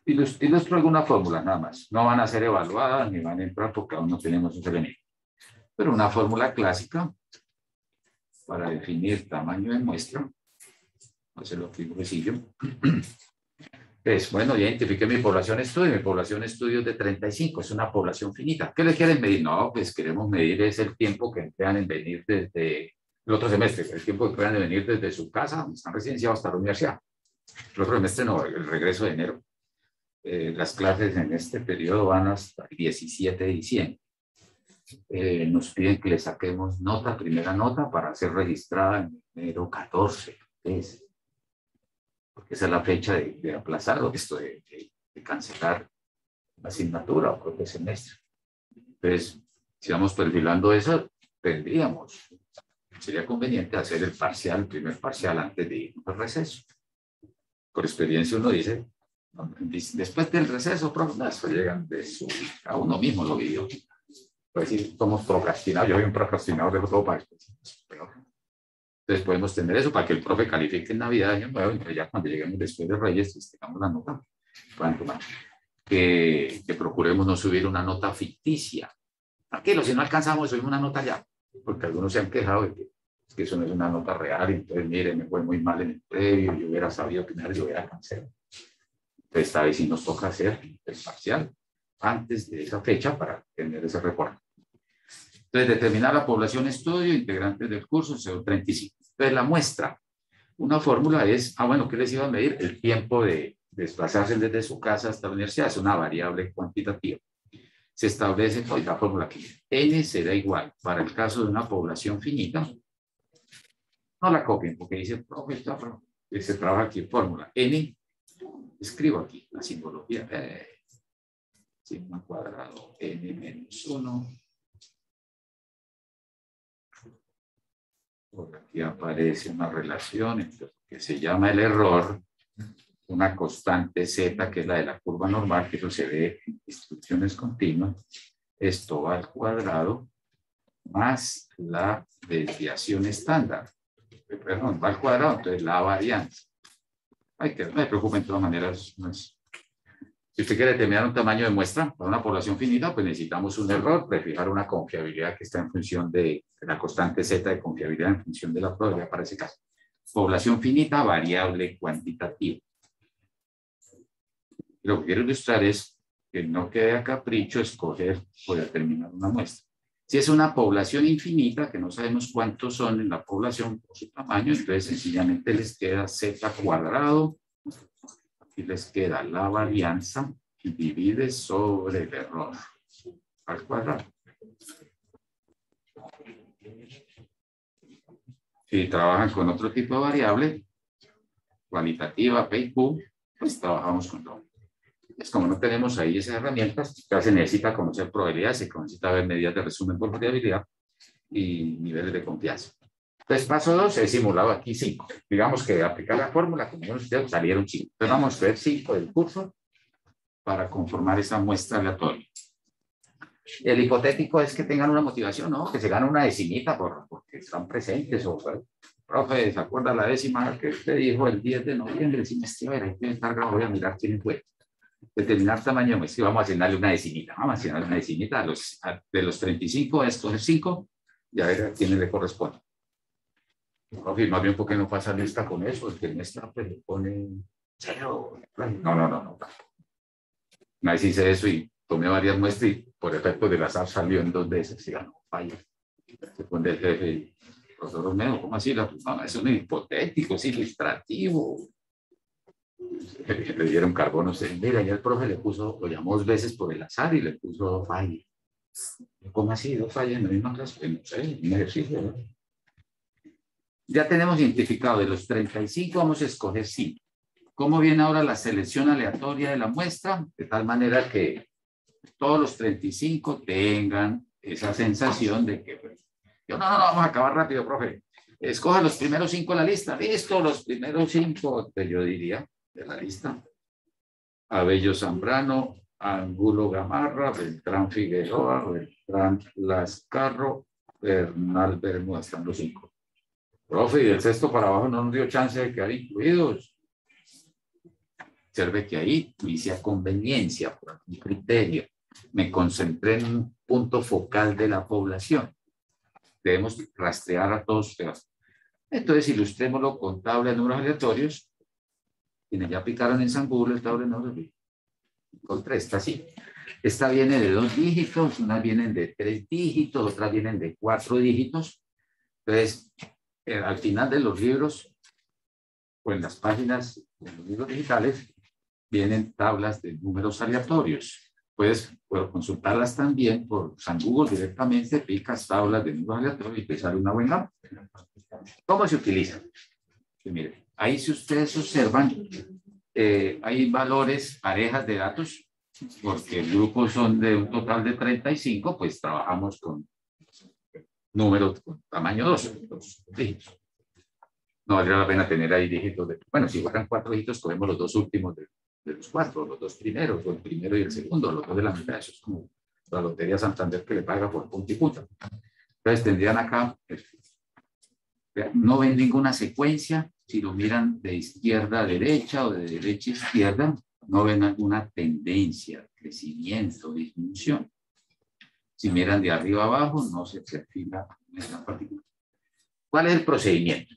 ilustro alguna fórmula nada más. No van a ser evaluadas ni van a entrar porque aún no tenemos ese elemento. Pero una fórmula clásica para definir tamaño de muestra. Voy a hacerlo aquí un sencillo. Pues, bueno, ya identifiqué mi población estudio. Mi población estudio es de 35, es una población finita. ¿Qué le quieren medir? No, pues queremos medir es el tiempo que emplean en venir desde el otro semestre, el tiempo que emplean en venir desde su casa, donde están residenciados, hasta la universidad. El otro semestre no, el regreso de enero. Las clases en este periodo van hasta el 17 de diciembre. Nos piden que le saquemos nota, primera nota, para ser registrada en enero 14. Porque esa es la fecha de aplazar o esto de cancelar la asignatura o propio semestre. Entonces, si vamos perfilando eso, sería conveniente hacer el parcial, el primer parcial antes de irnos al receso. Por experiencia uno dice, después del receso, después llegan a uno mismo lo vivió. Pues si somos procrastinados, yo soy un procrastinador de todo para después. Entonces podemos tener eso para que el profe califique en Navidad, y ya cuando lleguemos después de Reyes, pues tengamos la nota. Que procuremos no subir una nota ficticia. Tranquilo, si no alcanzamos, subimos una nota ya, porque algunos se han quejado de que eso no es una nota real, entonces mire, me fue muy mal en el previo, yo hubiera sabido primero, yo hubiera cancelado. Entonces esta vez sí nos toca hacer el parcial antes de esa fecha para tener ese reporte. Entonces, determinar la población estudio, integrantes del curso, CO35. Entonces, la muestra, una fórmula es, bueno, ¿qué les iba a medir? El tiempo de desplazarse desde su casa hasta la universidad, es una variable cuantitativa. Se establece, pues, la fórmula aquí. N será igual, para el caso de una población finita, no la copien, porque dice, profe, se trabaja aquí en fórmula. N, escribo aquí la simbología. Sigma cuadrado, N menos 1. Por aquí aparece una relación entre lo que se llama el error, una constante Z, que es la de la curva normal, que eso se ve en distribuciones continuas. Esto va al cuadrado más la desviación estándar. Perdón, va al cuadrado, entonces la varianza. No me preocupen, de todas maneras. No es. Si usted quiere determinar un tamaño de muestra para una población finita, pues necesitamos un error, prefijar una confiabilidad que está en función de la constante Z de confiabilidad en función de la probabilidad para ese caso. Población finita, variable cuantitativa. Lo que quiero ilustrar es que no quede a capricho escoger o determinar una muestra. Si es una población infinita, que no sabemos cuántos son en la población por su tamaño, entonces sencillamente les queda Z cuadrado. Y les queda la varianza y divide sobre el error al cuadrado. Si trabajan con otro tipo de variable, cualitativa, P y Q, pues trabajamos con todo. Es como no tenemos ahí esas herramientas, ya se necesita conocer probabilidades, se necesita ver medidas de resumen por variabilidad y niveles de confianza. Entonces, paso 2, he simulado aquí 5. Digamos que aplicar la fórmula, como yo les salieron 5. Entonces, vamos a ver 5 del curso para conformar esa muestra aleatoria. El hipotético es que tengan una motivación, ¿no? Que se gane una decimita porque están presentes. O, profe, ¿se acuerda la décima que usted dijo el 10 de noviembre? Si me estoy, hay que estar grabado, voy a mirar quién fue. Determinar tamaño de muestra, vamos a asignarle una decimita. Vamos a asignarle una decimita de los 35 a estos 5 y a ver a quién le corresponde. Profe, más bien porque no pasa lista con eso, el que muestra pues le pone 0. No. Una vez hice eso y tomé varias muestras y por efecto del azar salió en 2 veces. Y no, falla. Se pone el jefe, profesor Romero, ¿cómo así? No, eso no es hipotético, es ilustrativo. Le dieron carbono. Mira, ya el profe le puso, lo llamó 2 veces por el azar y le puso falla. ¿Cómo así? 2 fallas en la misma clase. No sé, un ejercicio, ¿no? Ya tenemos identificado de los 35, vamos a escoger 5. ¿Cómo viene ahora la selección aleatoria de la muestra? De tal manera que todos los 35 tengan esa sensación de que, pues, vamos a acabar rápido, profe. Escoja los primeros 5 de la lista. Listo, los primeros 5, yo diría, de la lista. Abello Zambrano, Angulo Gamarra, Beltrán Figueroa, Beltrán Lascarro, Bernal Bermúdez, están los 5. Profe, y del 6 para abajo no nos dio chance de quedar incluidos. Observe que ahí hice a conveniencia, por un criterio. Me concentré en un punto focal de la población. Debemos rastrear a todos ustedes. Entonces, ilustrémoslo con tabla de números aleatorios. Quienes ya aplicaron en San Google el tabla de números, encontré esta así. Esta viene de 2 dígitos, unas vienen de 3 dígitos, otras vienen de 4 dígitos. Entonces, al final de los libros o en las páginas de los libros digitales vienen tablas de números aleatorios. Puedes consultarlas también por San Google directamente, picas tablas de números aleatorios y te sale una buena. ¿Cómo se utiliza? Pues mire, ahí si ustedes observan, hay valores, parejas de datos, porque el grupo son de un total de 35, pues trabajamos con números con tamaño 2 dígitos. No valdría la pena tener ahí dígitos de, bueno, si fueran 4 dígitos, cogemos los 2 últimos de los 4, los 2 primeros, o el primero y el segundo, los 2 de la mitad. Eso es como la Lotería Santander que le paga por punta y punta. Entonces tendrían acá, no ven ninguna secuencia. Si lo miran de izquierda a derecha o de derecha a izquierda, no ven alguna tendencia, crecimiento, disminución. Si miran de arriba a abajo, no se perfila esa particular. ¿Cuál es el procedimiento?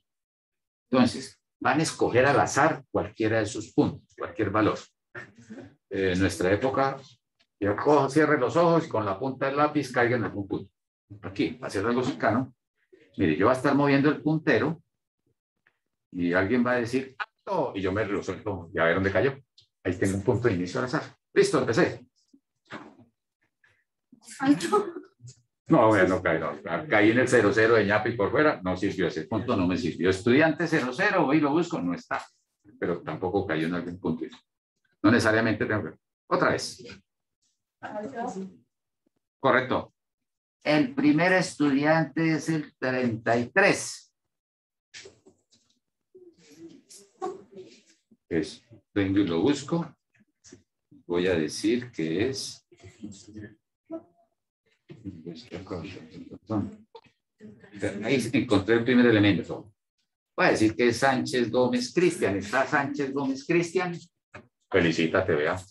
Entonces, van a escoger al azar cualquiera de sus puntos, cualquier valor. En nuestra época, yo cierre los ojos y con la punta del lápiz caiga en algún punto. aquí, para hacer algo cercano, mire, yo voy a estar moviendo el puntero y alguien va a decir, ¡alto! Y yo me lo suelto y a ver dónde cayó. Ahí tengo un punto de inicio al azar. Listo, empecé. Alto. No, bueno, caí en el 00 de ñapi por fuera, no sirvió, ese punto no me sirvió. Estudiante 00, hoy lo busco, no está, pero tampoco cayó en algún punto. No necesariamente tengo que... Otra vez. Alto. Correcto. El primer estudiante es el 33. Vengo y lo busco. Voy a decir que es... Ahí encontré el primer elemento. Voy a decir que es Sánchez Gómez Cristian. ¿Está Sánchez Gómez Cristian? Felicítate, vea.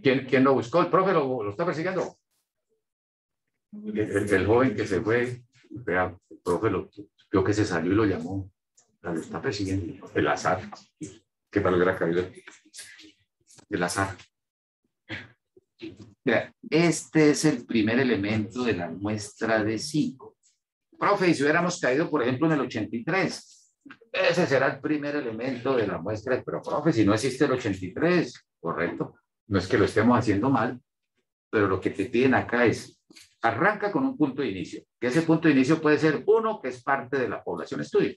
¿Quién lo buscó? ¿El profe lo está persiguiendo? El joven que se fue, vea, el profe vio que se salió y lo llamó. Lo está persiguiendo. El azar. ¿Qué tal hubiera caído? El azar. Mira, este es el primer elemento de la muestra de 5. Profe, y si hubiéramos caído, por ejemplo, en el 83, ese será el primer elemento de la muestra. Pero, profe, si no existe el 83, correcto. No es que lo estemos haciendo mal, pero lo que te piden acá es, arranca con un punto de inicio. Que ese punto de inicio puede ser uno que es parte de la población estudio.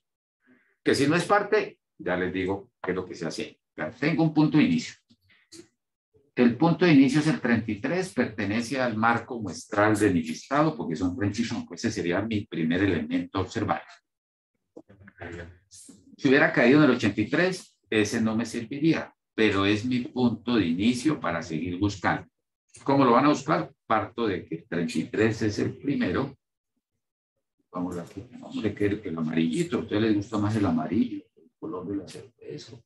Que si no es parte, ya les digo qué es lo que se hace. Tengo un punto de inicio. El punto de inicio es el 33, pertenece al marco muestral de mi listado, porque son 35, ese sería mi primer elemento a observar. Si hubiera caído en el 83, ese no me serviría, pero es mi punto de inicio para seguir buscando. ¿Cómo lo van a buscar? Parto de que el 33 es el primero. Vamos aquí, vamos a querer el amarillito. ¿A ustedes les gusta más el amarillo? El color de la cerveza.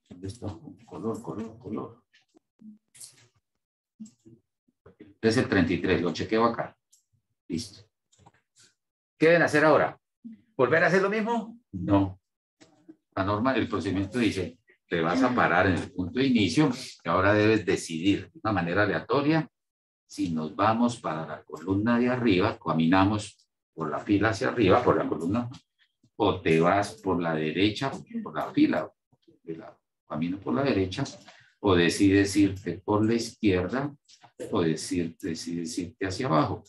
¿Dónde está? Color. Es el 33, lo chequeo acá. Listo. ¿Qué deben hacer ahora? ¿Volver a hacer lo mismo? No. La norma, el procedimiento dice, te vas a parar en el punto de inicio y ahora debes decidir de una manera aleatoria si nos vamos para la columna de arriba, caminamos por la fila hacia arriba, por la columna, o te vas por la derecha, por la fila, camino por la derecha, o decides irte por la izquierda, o decides irte hacia abajo.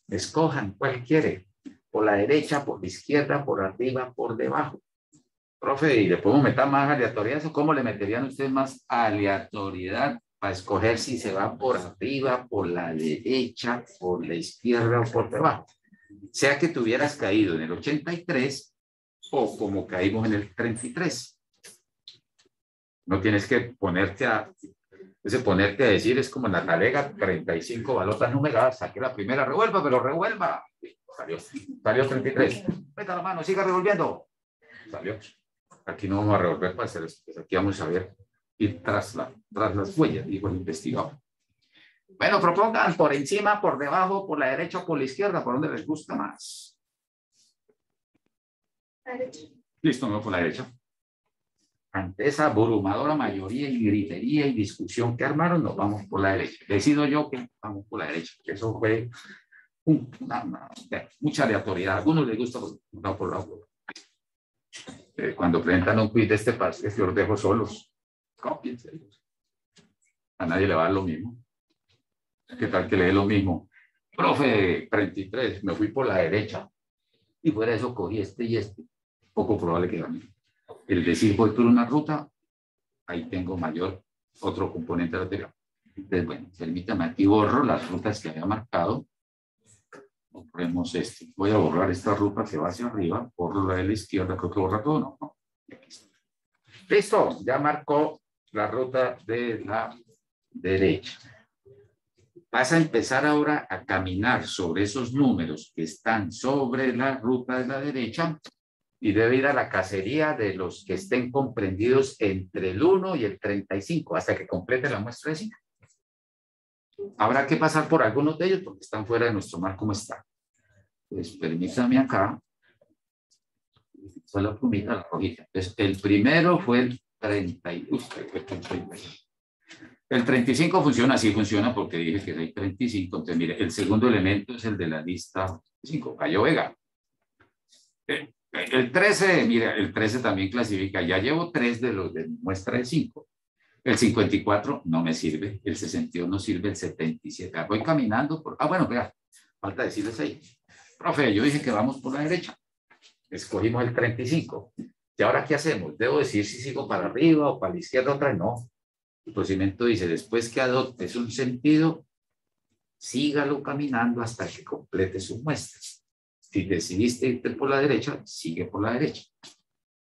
Escojan cuál quiere, por la derecha, por la izquierda, por arriba, por debajo. Profe, ¿y le podemos meter más aleatoriedad? ¿Cómo le meterían ustedes más aleatoriedad para escoger si se va por arriba, por la derecha, por la izquierda o por debajo? Sea que tú hubieras caído en el 83 o como caímos en el 33. No tienes que ponerte a decir, es como en la talega, 35 balotas numeradas, saqué la primera, revuelva, pero revuelva. Salió 33. Meta la mano, siga revolviendo. Salió. Aquí no vamos a revolver para hacer esto. Aquí vamos a ver, ir tras las huellas, dijo el investigador. Bueno, propongan por encima, por debajo, por la derecha o por la izquierda, por donde les gusta más. La derecha. Listo, no por la derecha. Ante esa abrumadora mayoría y gritería y discusión que armaron, nos vamos por la derecha. Decido yo que vamos por la derecha. Eso fue mucha aleatoriedad. A algunos les gusta por la otra. Cuando presentan un quiz de este paso, yo los dejo solos. Cópiense. A nadie le va a dar lo mismo. ¿Qué tal que le dé lo mismo? Profe, 33, me fui por la derecha. Y fuera de eso cogí este y este. Poco probable que gane. El decir voy por una ruta, ahí tengo mayor otro componente lateral. Entonces, bueno, permítame, aquí borro las rutas que había marcado. Borremos este. Voy a borrar esta ruta que va hacia arriba, borro la de la izquierda, creo que borra todo, no. Listo, ya marcó la ruta de la derecha. Vas a empezar ahora a caminar sobre esos números que están sobre la ruta de la derecha y debe ir a la cacería de los que estén comprendidos entre el 1 y el 35 hasta que complete la muestra de 5. Habrá que pasar por algunos de ellos porque están fuera de nuestro marco muestral. Pues permítame acá. Fue la plumita, la rojita. Entonces, el primero fue el 30. El 35 funciona así, funciona porque dije que hay 35. Entonces, mire, el segundo elemento es el de la lista 5, Cayo Vega. El 13, mira, el 13 también clasifica. Ya llevo 3 de los de muestra de 5. El 54 no me sirve, el 61 no sirve, el 77. Voy caminando por... bueno, vea, falta decirles ahí. Profe, yo dije que vamos por la derecha. Escogimos el 35. ¿Y ahora qué hacemos? ¿Debo decir si sigo para arriba o para la izquierda otra? No. El procedimiento dice, después que adoptes un sentido, sígalo caminando hasta que complete su muestra. Si decidiste irte por la derecha, sigue por la derecha.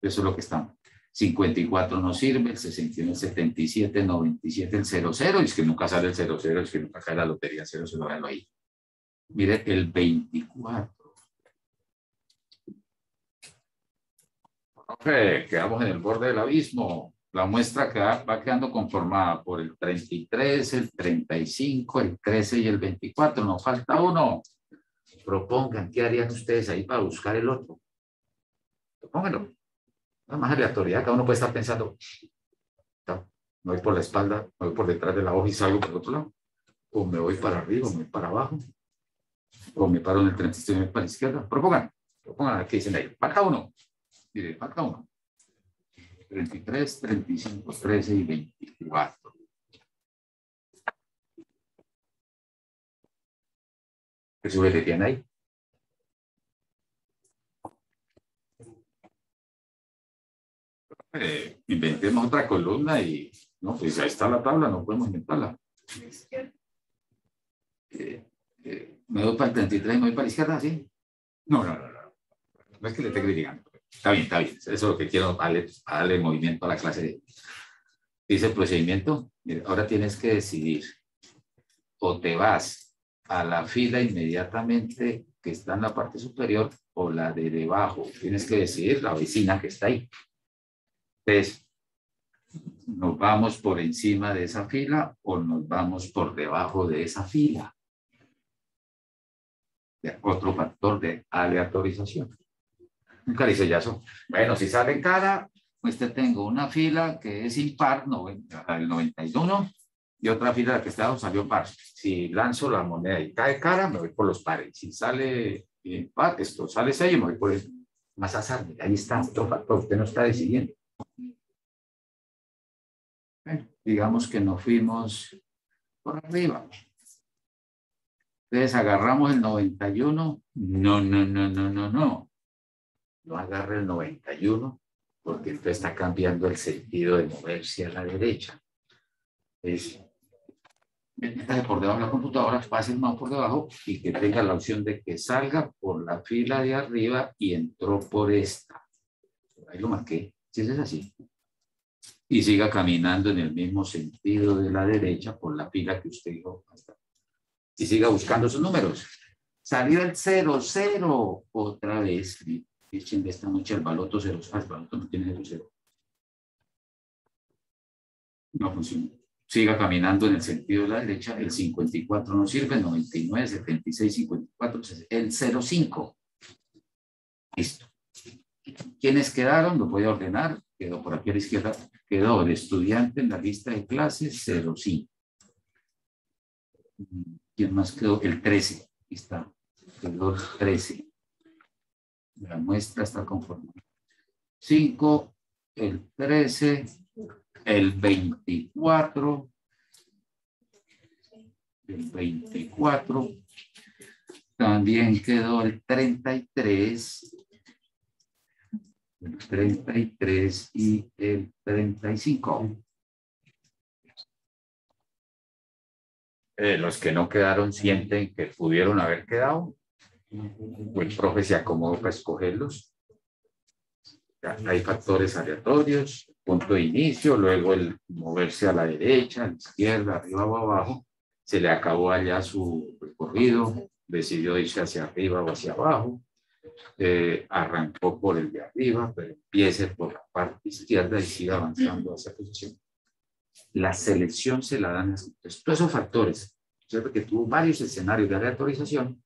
Eso es lo que estamos. 54 no sirve, el 61, el 77, el 97, el 00, y es que nunca sale el 00, es que nunca cae la lotería 00, véanlo ahí. Mire, el 24. Okay, quedamos en el borde del abismo. La muestra va quedando conformada por el 33, el 35, el 13 y el 24. Nos falta uno. Propongan qué harían ustedes ahí para buscar el otro. Propónganlo. Nada más aleatoriedad. Cada uno puede estar pensando, no, me voy por la espalda, me voy por detrás de la hoja y salgo por el otro lado. O me voy para arriba, o me voy para abajo. O me paro en el 36 y me voy para la izquierda. Propongan qué dicen ahí. Falta uno. Mire, falta uno. 33, 35, 13 y 24. ¿Qué sube tiene ahí? Inventemos otra columna y no, pues ahí está la tabla, no podemos inventarla. Me voy para el 33 y me voy para la izquierda, ¿sí? No. No es que le esté criticando. Está bien. Eso es lo que quiero darle movimiento a la clase. Dice el procedimiento. Mira, ahora tienes que decidir. O te vas a la fila inmediatamente que está en la parte superior o la de debajo. Tienes que decidir la vecina que está ahí. Entonces, ¿nos vamos por encima de esa fila o nos vamos por debajo de esa fila? Otro factor de aleatorización. Un caricellazo. Bueno, si sale en cara, pues te tengo una fila que es impar, el 91, y otra fila que está salió par. Si lanzo la moneda y cae cara, me voy por los pares. Si sale impar, esto sale 6, me voy por el más azar. Ahí está, otro factor, usted no está decidiendo. Bueno, digamos que nos fuimos por arriba. Entonces agarramos el 91. No. No agarre el 91, porque entonces está cambiando el sentido de moverse a la derecha. Métase por debajo de la computadora, pase el mouse por debajo y que tenga la opción de que salga por la fila de arriba y entró por esta. Ahí lo marqué, si es así. Y siga caminando en el mismo sentido de la derecha por la fila que usted dijo. Y siga buscando sus números. Salió el 00 otra vez. Echen de esta noche al baloto 0. El baloto no tiene 0. No funciona. Siga caminando en el sentido de la derecha. El 54 no sirve. 99, 76, 54. El 05. Listo. ¿Quiénes quedaron? Lo voy a ordenar. Quedó por aquí a la izquierda. Quedó el estudiante en la lista de clases 05. ¿Quién más quedó? El 13. Aquí está. Quedó el 13. La muestra está conformada. 5, el 13, el 24, el 24, también quedó el 33, el 33 y el 35. Los que no quedaron sienten que pudieron haber quedado. El profe se acomodó para escogerlos. Hay factores aleatorios, punto de inicio, luego el moverse a la derecha, a la izquierda, arriba o abajo. Se le acabó allá su recorrido, decidió irse hacia arriba o hacia abajo. Arrancó por el de arriba, pero empiece por la parte izquierda y siga avanzando hacia la posición. La selección se la dan así. Entonces, todos esos factores, ¿cierto? Que tuvo varios escenarios de aleatorización,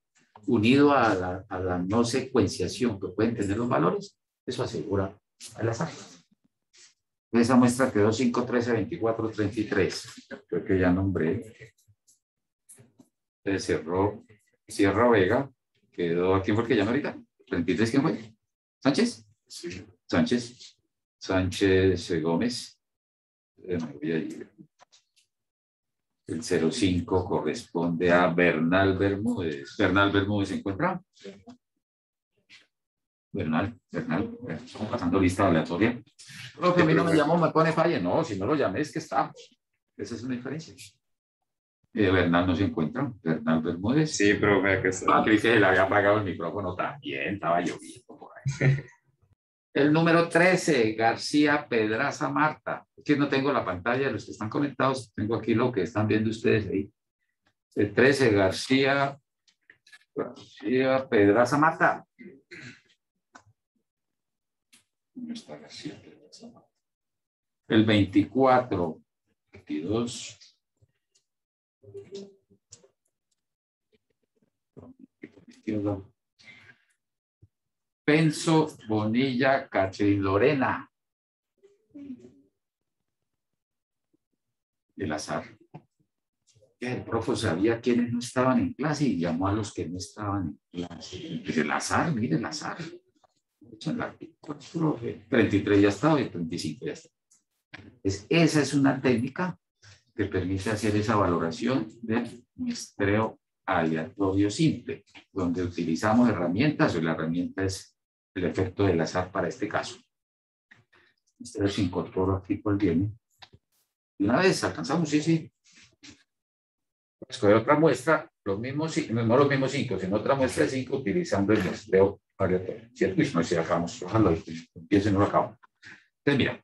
unido a la no secuenciación que pueden tener los valores, eso asegura el azar. Esa muestra quedó 5, 13, 24, 33. Creo que ya nombré. Entonces cerró Sierra Vega. Quedó, ¿quién fue el que llamó ahorita? 33, ¿quién fue? ¿Sánchez? Sí. Sánchez. Sánchez Gómez. Voy a ir. El 05 corresponde a Bernal Bermúdez. ¿Bernal Bermúdez se encuentra? Bernal. Estamos pasando lista aleatoria. Profe, a mí no me llamó, me pone falla. No, si no lo llamé es que está. Esa es una diferencia. Bernal no se encuentra. Bernal Bermúdez. Sí, pero vea que está. Creí que se le había apagado el micrófono también. Estaba lloviendo por ahí. El número 13, García Pedraza Marta. Aquí no tengo la pantalla de los que están conectados. Tengo aquí lo que están viendo ustedes ahí. El 13, García Pedraza Marta. ¿Dónde está García Pedraza Marta? El 24, 22. Penso Bonilla Catherine Lorena. El azar. El profe sabía quiénes no estaban en clase y llamó a los que no estaban en clase. Pues el azar, mire el azar. 33 ya estaba y 35 ya está. Esa es una técnica que permite hacer esa valoración del muestreo aleatorio simple, donde utilizamos herramientas, o la herramienta es el efecto del azar para este caso. Ustedes se incorporó aquí por bien. Una vez alcanzamos, sí. Escoger otra muestra, los mismos, no los mismos 5, sino otra muestra de 5 utilizando el muestreo aleatorio. ¿Cierto? Y no sé, acabamos, ojalá empiecen, no lo acabo. Entonces, mira,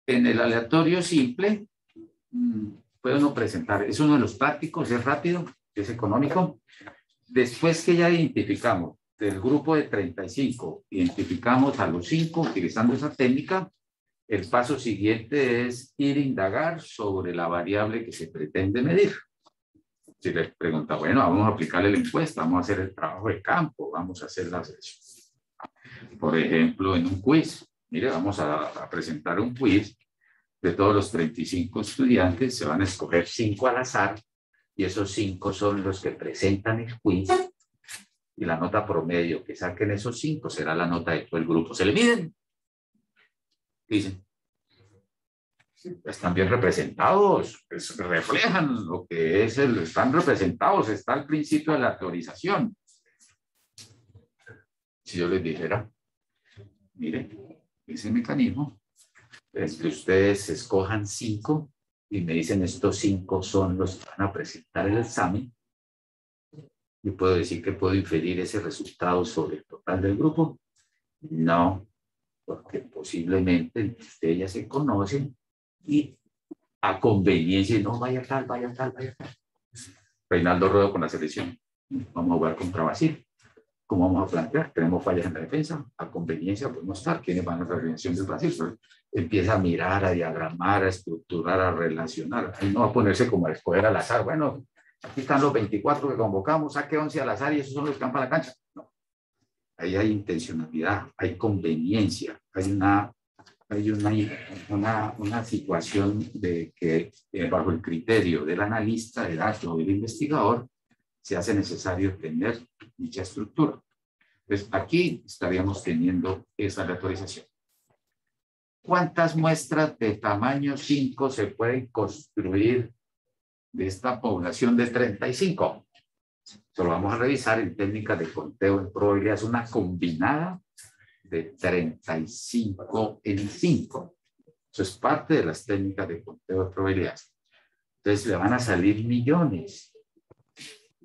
en el aleatorio simple, puede uno presentar, es uno de los prácticos, es rápido, es económico. Después que ya identificamos del grupo de 35, identificamos a los 5 utilizando esa técnica, el paso siguiente es ir a indagar sobre la variable que se pretende medir. Si les pregunta, bueno, vamos a aplicarle la encuesta, vamos a hacer el trabajo de campo, vamos a hacer las... Por ejemplo, en un quiz, mire, vamos a presentar un quiz de todos los 35 estudiantes, se van a escoger 5 al azar, y esos 5 son los que presentan el quiz, y la nota promedio que saquen esos 5 será la nota de todo el grupo. ¿Se le miden? Dicen. Están bien representados, pues reflejan lo que es, están representados, está al principio de la autorización. Si yo les dijera, miren, ese mecanismo es que ustedes escojan 5 y me dicen estos 5 son los que van a presentar el examen, ¿yo puedo decir que puedo inferir ese resultado sobre el total del grupo? No, porque posiblemente ustedes ya se conocen y a conveniencia, no, vaya tal. Reinaldo Ruedo con la selección. Vamos a jugar contra Brasil. ¿Cómo vamos a plantear? Tenemos fallas en la defensa. A conveniencia podemos estar. ¿Quiénes van a la organización del Brasil? Pero empieza a mirar, a diagramar, a estructurar, a relacionar. Ahí no va a ponerse como a escoger al azar. Bueno, aquí están los 24 que convocamos, saque 11 al azar y esos son los que van para la cancha. No. Ahí hay intencionalidad, hay conveniencia, hay una situación de que bajo el criterio del analista de datos o del investigador se hace necesario tener dicha estructura. Entonces, aquí estaríamos teniendo esa aleatorización. ¿Cuántas muestras de tamaño 5 se pueden construir de esta población de 35? Eso lo vamos a revisar en técnicas de conteo en probabilidad. Es una combinada de 35 en 5. Eso es parte de las técnicas de conteo de probabilidades. Entonces le van a salir millones.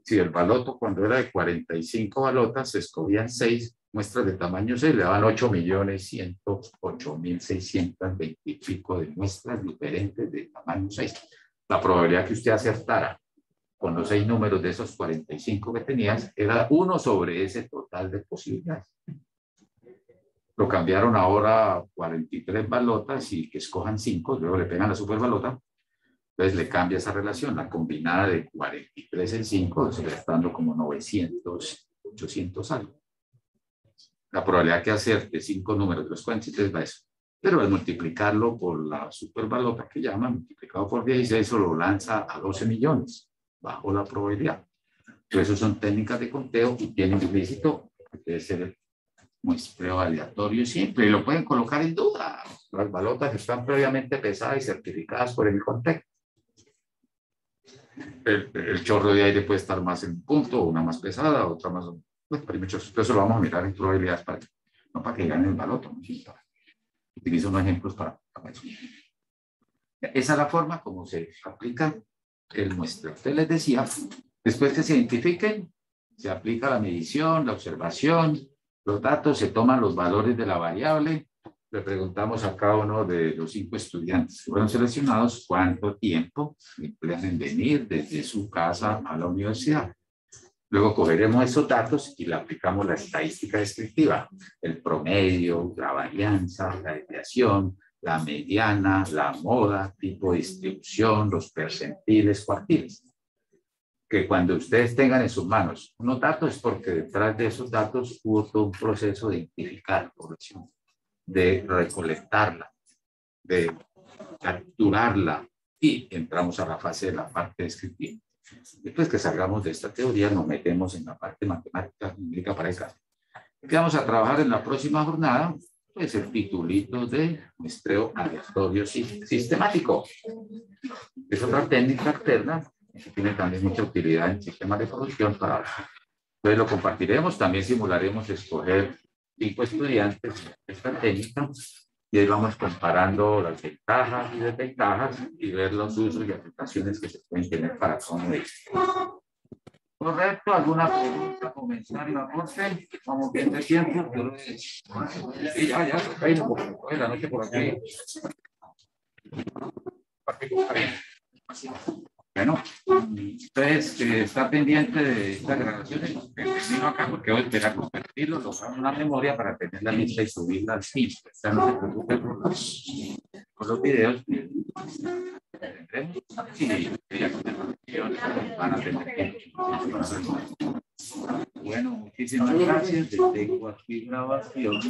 Si el baloto cuando era de 45 balotas se escogían 6 muestras de tamaño 6, le daban 8.108.620 y pico de muestras diferentes de tamaño 6. La probabilidad que usted acertara con los 6 números de esos 45 que tenías era 1 sobre ese total de posibilidades. Lo cambiaron ahora a 43 balotas y que escojan 5, luego le pegan la superbalota. Entonces le cambia esa relación, la combinada de 43 en 5, se le está dando como 900, 800 algo. La probabilidad que acerte 5 números de los 43 va a eso. pero al multiplicarlo por la supervalota que llaman, multiplicado por 16, eso lo lanza a 12 millones, bajo la probabilidad. Entonces, eso son técnicas de conteo y tienen implícito que debe ser el muestreo aleatorio simple, y lo pueden colocar en duda. Las balotas están previamente pesadas y certificadas por el conteo. El chorro de aire puede estar más en un punto, una más pesada, otra más... Pues, eso lo vamos a mirar en probabilidades, no para que ganen el baloto. ¿No? Utilizo unos ejemplos para eso. Esa es la forma como se aplica el muestreo. Entonces les decía, después que se identifiquen, se aplica la medición, la observación, los datos, se toman los valores de la variable. Le preguntamos a cada uno de los 5 estudiantes que fueron seleccionados cuánto tiempo emplean en venir desde su casa a la universidad. Luego cogeremos esos datos y le aplicamos la estadística descriptiva, el promedio, la varianza, la desviación, la mediana, la moda, tipo de distribución, los percentiles, cuartiles. Que cuando ustedes tengan en sus manos unos datos es porque detrás de esos datos hubo todo un proceso de identificar población, de recolectarla, de capturarla, y entramos a la fase de la parte descriptiva. Después que salgamos de esta teoría, nos metemos en la parte matemática numérica para el caso. ¿Qué vamos a trabajar en la próxima jornada? Pues el titulito de muestreo aleatorio sistemático. Es otra técnica alterna que tiene también mucha utilidad en sistemas de producción. Entonces lo compartiremos, también simularemos escoger 5 estudiantes de esta técnica y ahí vamos comparando las ventajas y desventajas y ver los usos y aplicaciones que se pueden tener para cada uno de ellos. ¿Correcto? ¿Alguna pregunta, comentario, aporte? Vamos viendo el tiempo. Sí, ya, ahí no, por la noche por aquí. Bueno, entonces está pendiente de estas grabaciones. Vino acá porque voy a esperar compartirlo, lograr una memoria para tener la lista y subirla al feed. No se preocupe por los videos. Y van a tener bueno, muchísimas gracias. Tengo aquí grabación.